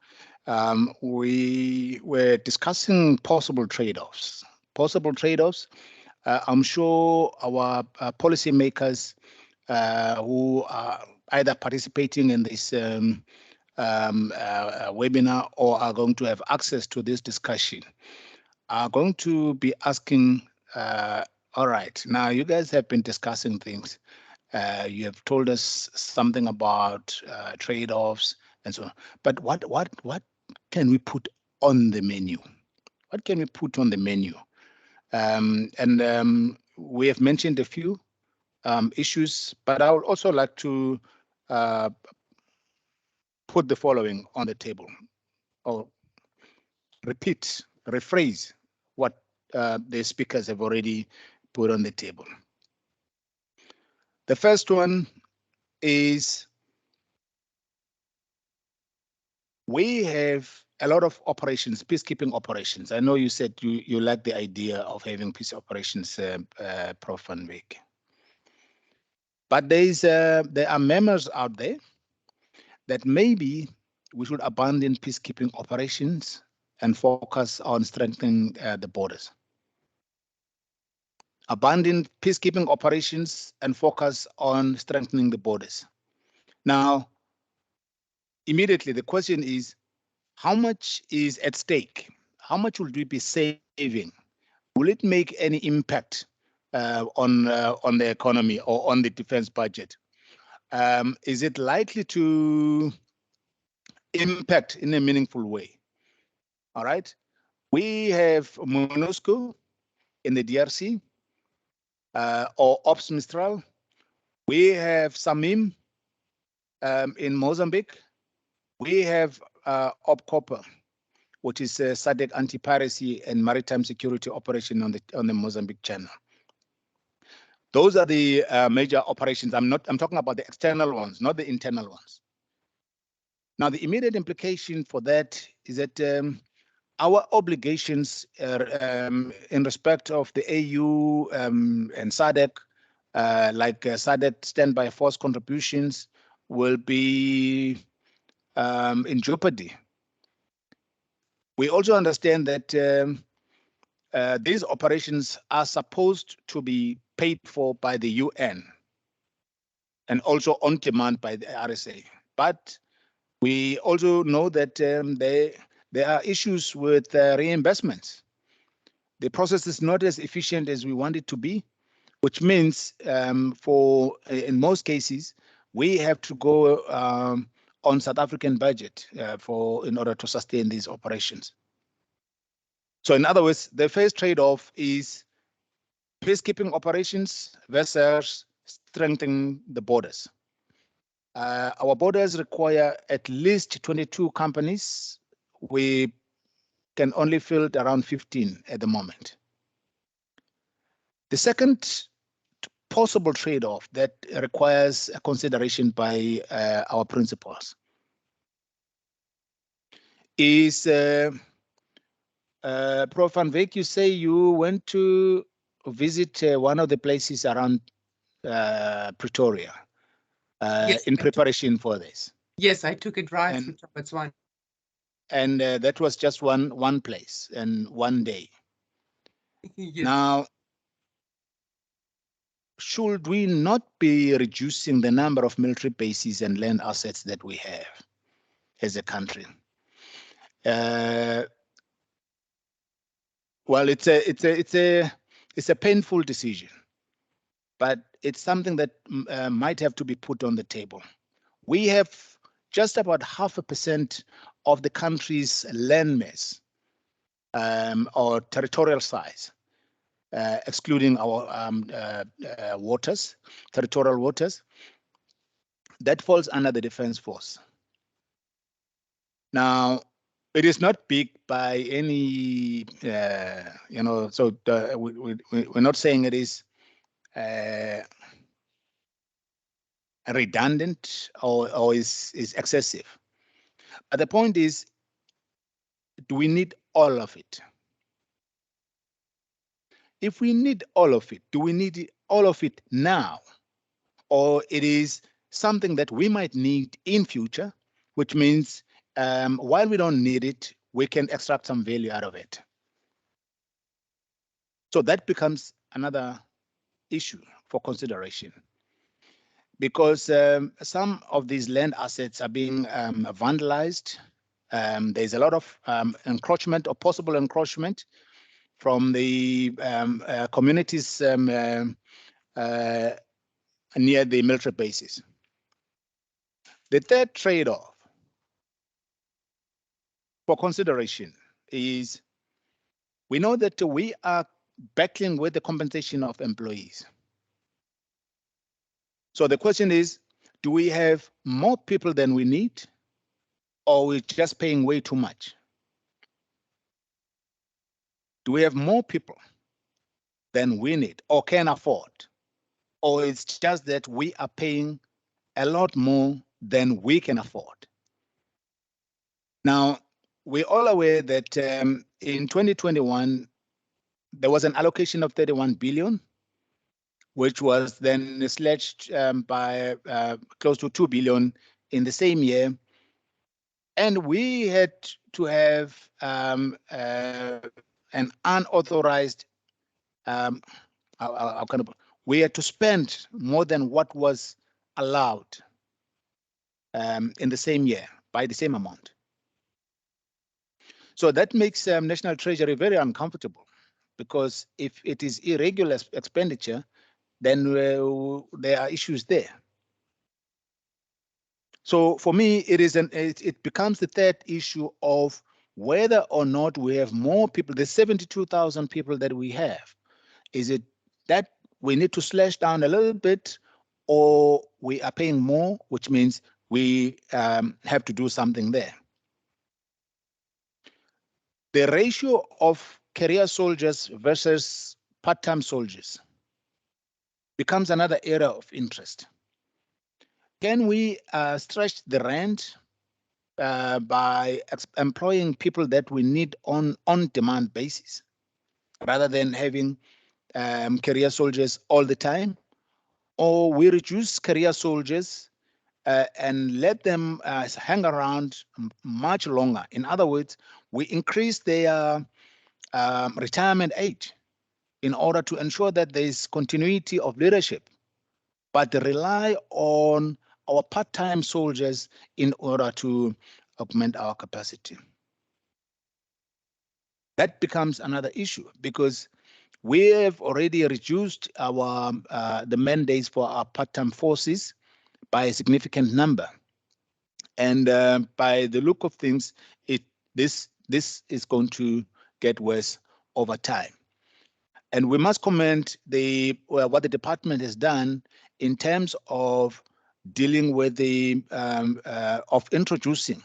[SPEAKER 6] We were discussing possible trade-offs. I'm sure our policymakers who are either participating in this webinar or are going to have access to this discussion are going to be asking, all right, now you guys have been discussing things. You have told us something about trade-offs and so on. But what can we put on the menu? What can we put on the menu? We have mentioned a few issues, but I would also like to put the following on the table, or rephrase what the speakers have already put on the table. The first one is we have a lot of operations, peacekeeping operations. I know you said you like the idea of having peace operations, Prof. Van Wyk. But there are members out there that maybe we should abandon peacekeeping operations and focus on strengthening the borders. Abandon peacekeeping operations and focus on strengthening the borders. Now, immediately the question is, how much is at stake? How much will we be saving? Will it make any impact on the economy or on the defense budget? Is it likely to impact in a meaningful way? All right. We have MONUSCO in the DRC or Ops Mistral. We have SAMIM in Mozambique. We have OPCOPA, which is a SADC anti-piracy and maritime security operation on the Mozambique Channel. Those are the major operations. I'm talking about the external ones, not the internal ones. Now, the immediate implication for that is that our obligations in respect of the AU and SADC, like SADC standby force contributions, will be in jeopardy. We also understand that these operations are supposed to be paid for by the UN and also on demand by the RSA. But we also know that there are issues with reimbursements. The process is not as efficient as we want it to be, which means in most cases, we have to go on South African budget in order to sustain these operations. So in other words, the first trade-off is peacekeeping operations versus strengthening the borders. Our borders require at least 22 companies. We can only field around 15 at the moment. The second possible trade-off that requires a consideration by our principals is, Prof. Van Wyk, you say you went to visit one of the places around Pretoria
[SPEAKER 5] Yes,
[SPEAKER 6] in preparation for this.
[SPEAKER 5] Yes, I took a drive through Botswana.
[SPEAKER 6] And that was just one place and one day.
[SPEAKER 5] Yes.
[SPEAKER 6] Now, should we not be reducing the number of military bases and land assets that we have as a country? Well, it's a painful decision, but it's something that might have to be put on the table. We have just about 0.5% of the country's landmass or territorial size, excluding our waters, territorial waters, that falls under the Defense Force. Now, it is not big by any, so we're not saying it is redundant or is excessive. But the point is, do we need all of it? If we need all of it, do we need all of it now? Or it is something that we might need in future, which means while we don't need it, we can extract some value out of it. So that becomes another issue for consideration, because some of these land assets are being vandalized. There's a lot of encroachment or possible encroachment from the communities near the military bases. The third trade-off for consideration is we know that we are battling with the compensation of employees. So the question is, do we have more people than we need, or we're just paying way too much? Do we have more people than we need or can afford? Or it's just that we are paying a lot more than we can afford? Now, we're all aware that in 2021, there was an allocation of 31 billion, which was then slashed by close to 2 billion in the same year. And we had to have an unauthorized, we had to spend more than what was allowed in the same year by the same amount. So that makes National Treasury very uncomfortable, because if it is irregular expenditure, then there are issues there. So for me, it becomes the third issue of whether or not we have more people, the 72,000 people that we have. Is it that we need to slash down a little bit, or we are paying more, which means we have to do something there? The ratio of career soldiers versus part-time soldiers becomes another area of interest. Can we stretch the rent by employing people that we need on demand basis, rather than having career soldiers all the time? Or we reduce career soldiers and let them hang around much longer. In other words, we increase their retirement age in order to ensure that there is continuity of leadership, but rely on our part-time soldiers in order to augment our capacity. That becomes another issue, because we have already reduced our the mandates for our part-time forces by a significant number, and by the look of things, this is going to get worse over time. And we must commend what the department has done in terms of dealing with the of introducing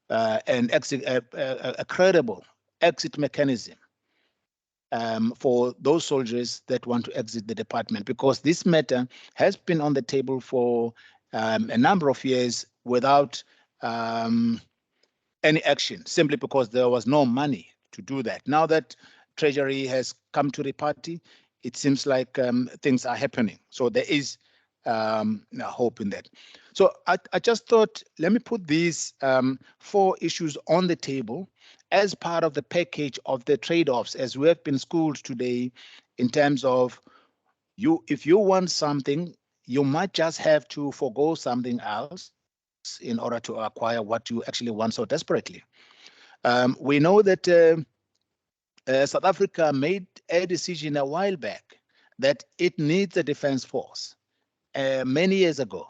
[SPEAKER 6] a credible exit mechanism for those soldiers that want to exit the department, because this matter has been on the table for a number of years without any action, simply because there was no money to do that. Now that Treasury has come to the party, it seems like things are happening. So there is hope in that. So I just thought, let me put these 4 issues on the table as part of the package of the trade-offs, as we have been schooled today, in terms of if you want something, you might just have to forego something else in order to acquire what you actually want so desperately. We know that South Africa made a decision a while back that it needs a defense force many years ago.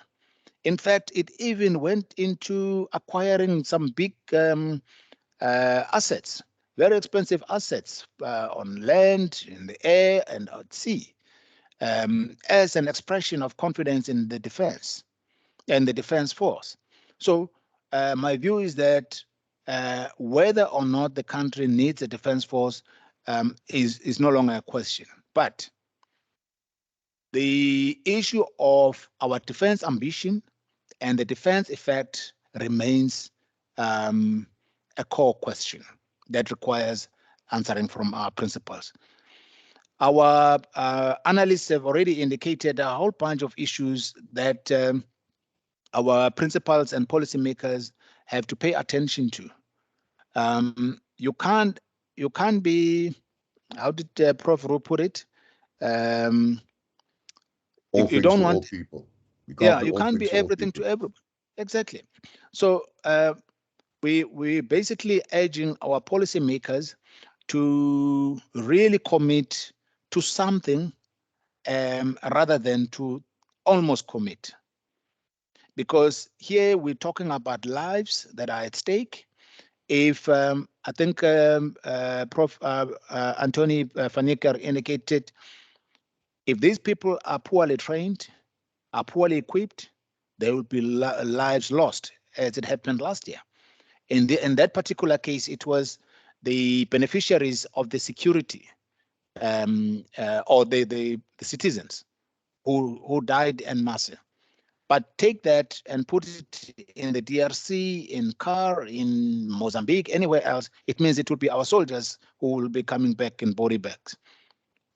[SPEAKER 6] In fact, it even went into acquiring some big assets, very expensive assets on land, in the air, and at sea, as an expression of confidence in the defense and the defense force. So my view is that whether or not the country needs a defense force is no longer a question. But the issue of our defense ambition and the defense effect remains a core question that requires answering from our principals. Our analysts have already indicated a whole bunch of issues that our principals and policymakers have to pay attention to. You can't be, how did Prof. Ru put it? You don't want
[SPEAKER 2] all people.
[SPEAKER 6] You can't be everything to everybody. Exactly. So we basically urging our policymakers to really commit to something rather than to almost commit. Because here we're talking about lives that are at stake. If I think Prof. Anthony van Niekerk indicated, if these people are poorly trained, are poorly equipped, there will be lives lost, as it happened last year. In that particular case, it was the beneficiaries of the security or the citizens who died en masse. But take that and put it in the DRC, in CAR, in Mozambique, anywhere else, it means it will be our soldiers who will be coming back in body bags.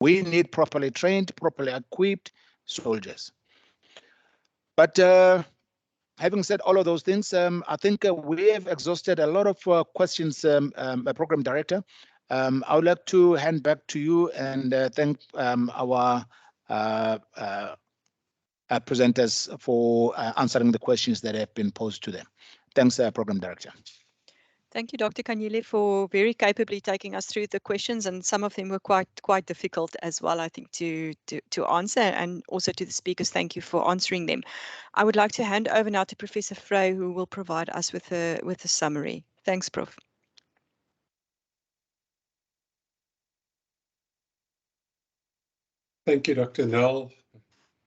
[SPEAKER 6] We need properly trained, properly equipped soldiers. But having said all of those things, I think we have exhausted a lot of questions, Program Director. I would like to hand back to you and thank our presenters for answering the questions that have been posed to them. Thanks, Program Director.
[SPEAKER 1] Thank you, Dr. Kanyile, for very capably taking us through the questions, and some of them were quite difficult as well, I think, to answer, and also to the speakers, thank you for answering them. I would like to hand over now to Professor Frey, who will provide us with a summary. Thanks, Prof.
[SPEAKER 3] Thank you, Dr. Nel.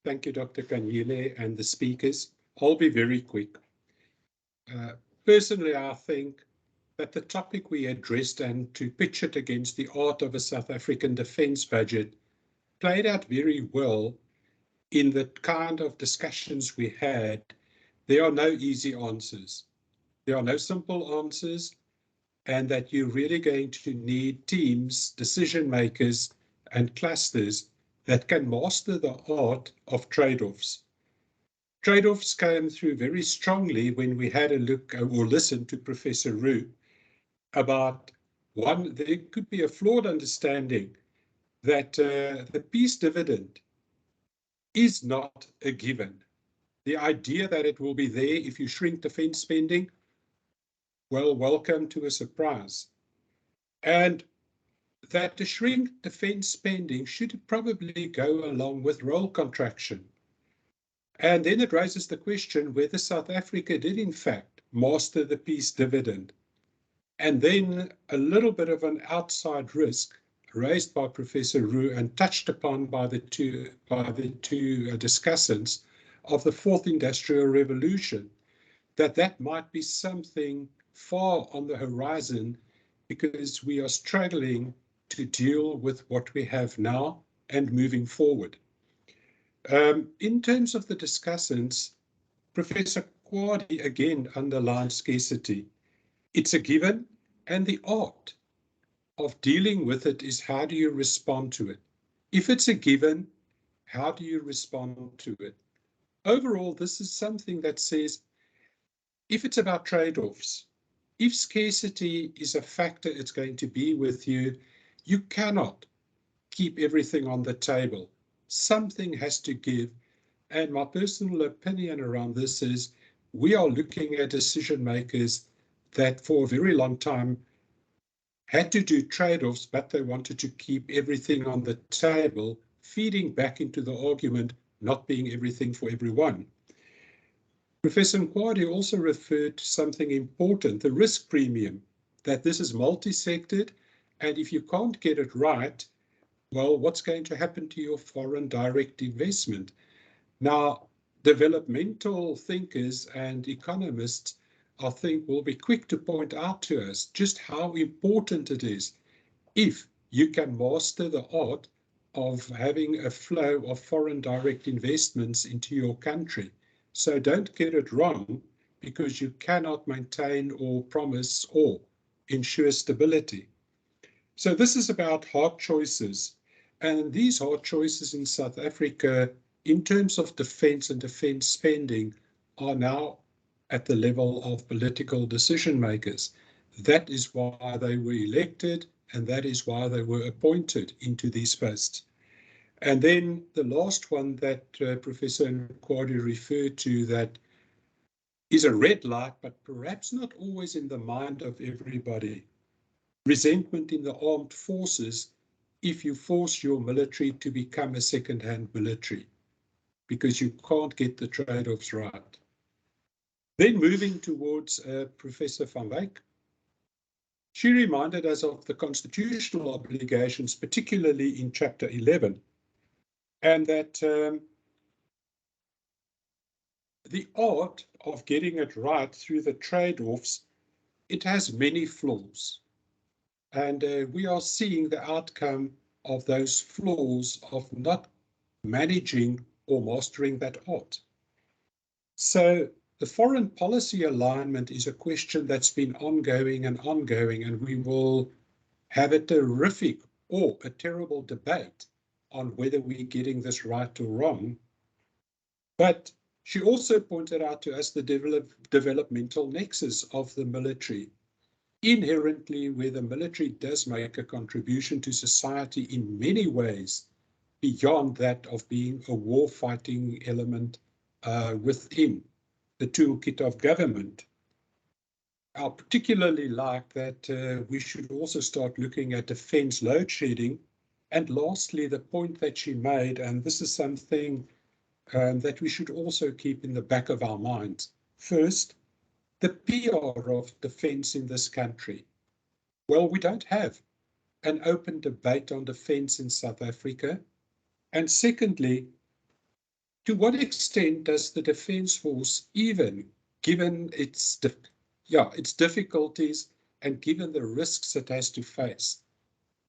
[SPEAKER 3] Thank you, Dr. Kanyile and the speakers. I'll be very quick. Personally, I think that the topic we addressed and to pitch it against the art of a South African defence budget played out very well in the kind of discussions we had. There are no easy answers. There are no simple answers, and that you're really going to need teams, decision makers, and clusters that can master the art of trade-offs. Trade-offs came through very strongly when we had a look or listened to Professor Ru about one, there could be a flawed understanding that the peace dividend is not a given. The idea that it will be there if you shrink defense spending, well, welcome to a surprise. And that to shrink defense spending should probably go along with role contraction. And then it raises the question whether South Africa did in fact master the peace dividend. And then a little bit of an outside risk raised by Professor Ru and touched upon by the two discussants of the fourth industrial revolution, that might be something far on the horizon because we are struggling to deal with what we have now and moving forward. In terms of the discussants, Professor Kwadi again underlined scarcity. It's a given, and the art of dealing with it is how do you respond to it? If it's a given, how do you respond to it? Overall, this is something that says, if it's about trade-offs, if scarcity is a factor it's going to be with you, you cannot keep everything on the table. something has to give. And my personal opinion around this is we are looking at decision makers that for a very long time had to do trade-offs, but they wanted to keep everything on the table, feeding back into the argument not being everything for everyone. Professor Nkwadi also referred to something important, the risk premium, that this is multi-sectored, and if you can't get it right, well, what's going to happen to your foreign direct investment? Now, developmental thinkers and economists, I think, will be quick to point out to us just how important it is if you can master the art of having a flow of foreign direct investments into your country. So don't get it wrong, because you cannot maintain or promise or ensure stability. So this is about hard choices. And these hard choices in South Africa, in terms of defense and defense spending, are now at the level of political decision makers. That is why they were elected, and that is why they were appointed into these posts. And then the last one that Professor Nkwadi referred to, that is a red light, but perhaps not always in the mind of everybody. Resentment in the armed forces if you force your military to become a second-hand military, because you can't get the trade-offs right. Then moving towards Professor van Wyk, she reminded us of the constitutional obligations, particularly in Chapter 11, and that the art of getting it right through the trade-offs, it has many flaws. And we are seeing the outcome of those flaws of not managing or mastering that art. So the foreign policy alignment is a question that's been ongoing, and we will have a terrific or a terrible debate on whether we're getting this right or wrong. But she also pointed out to us the developmental nexus of the military. Inherently, where the military does make a contribution to society in many ways, beyond that of being a war-fighting element within the toolkit of government. I particularly like that we should also start looking at defense load shedding. And lastly, the point that she made, and this is something that we should also keep in the back of our minds. First, the PR of defense in this country. Well, we don't have an open debate on defense in South Africa. And secondly, to what extent does the Defence Force, even given its difficulties and given the risks it has to face,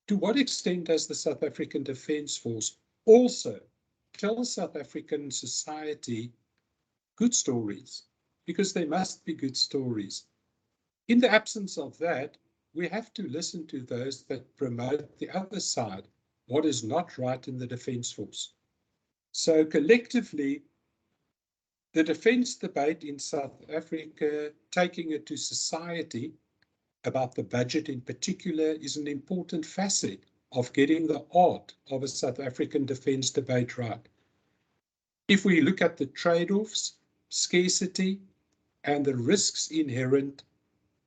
[SPEAKER 3] to what extent does the South African Defence Force also tell South African society good stories? Because they must be good stories. In the absence of that, we have to listen to those that promote the other side, what is not right in the Defence Force. So collectively, the defense debate in South Africa, taking it to society about the budget in particular, is an important facet of getting the art of a South African defense debate right. If we look at the trade-offs, scarcity, and the risks inherent,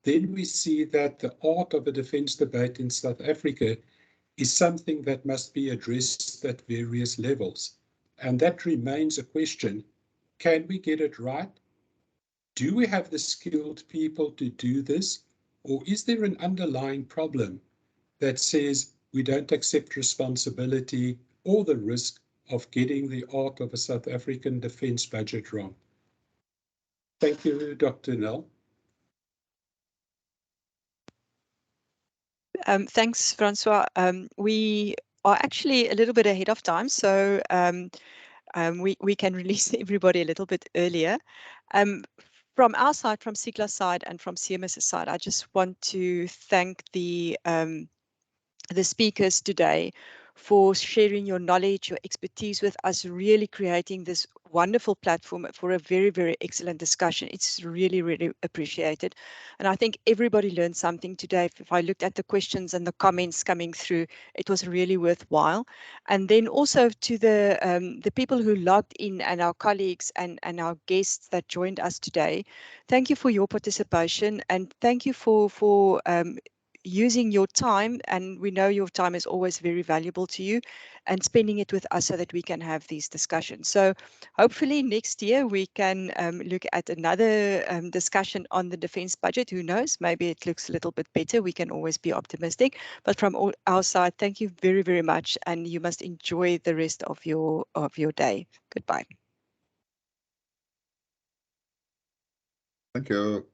[SPEAKER 3] then we see that the art of a defense debate in South Africa is something that must be addressed at various levels. And that remains a question. Can we get it right? Do we have the skilled people to do this? Or is there an underlying problem that says we don't accept responsibility or the risk of getting the art of a South African defense budget wrong? Thank you, Dr. Nell.
[SPEAKER 1] Thanks, Francois. We are actually a little bit ahead of time, so we can release everybody a little bit earlier. From our side, from SIGLA's side, and from CMS's side, I just want to thank the speakers today for sharing your knowledge, your expertise with us, really creating this wonderful platform for a very, very excellent discussion. It's really, really appreciated. And I think everybody learned something today. If I looked at the questions and the comments coming through, it was really worthwhile. And then also to the people who logged in and our colleagues and our guests that joined us today, thank you for your participation, and thank you for using your time, and we know your time is always very valuable to you, and spending it with us so that we can have these discussions. So hopefully next year we can look at another discussion on the defense budget. Who knows, maybe it looks a little bit better. We can always be optimistic, but from our side, thank you very, very much, and you must enjoy the rest of your day. Goodbye.
[SPEAKER 2] Thank you.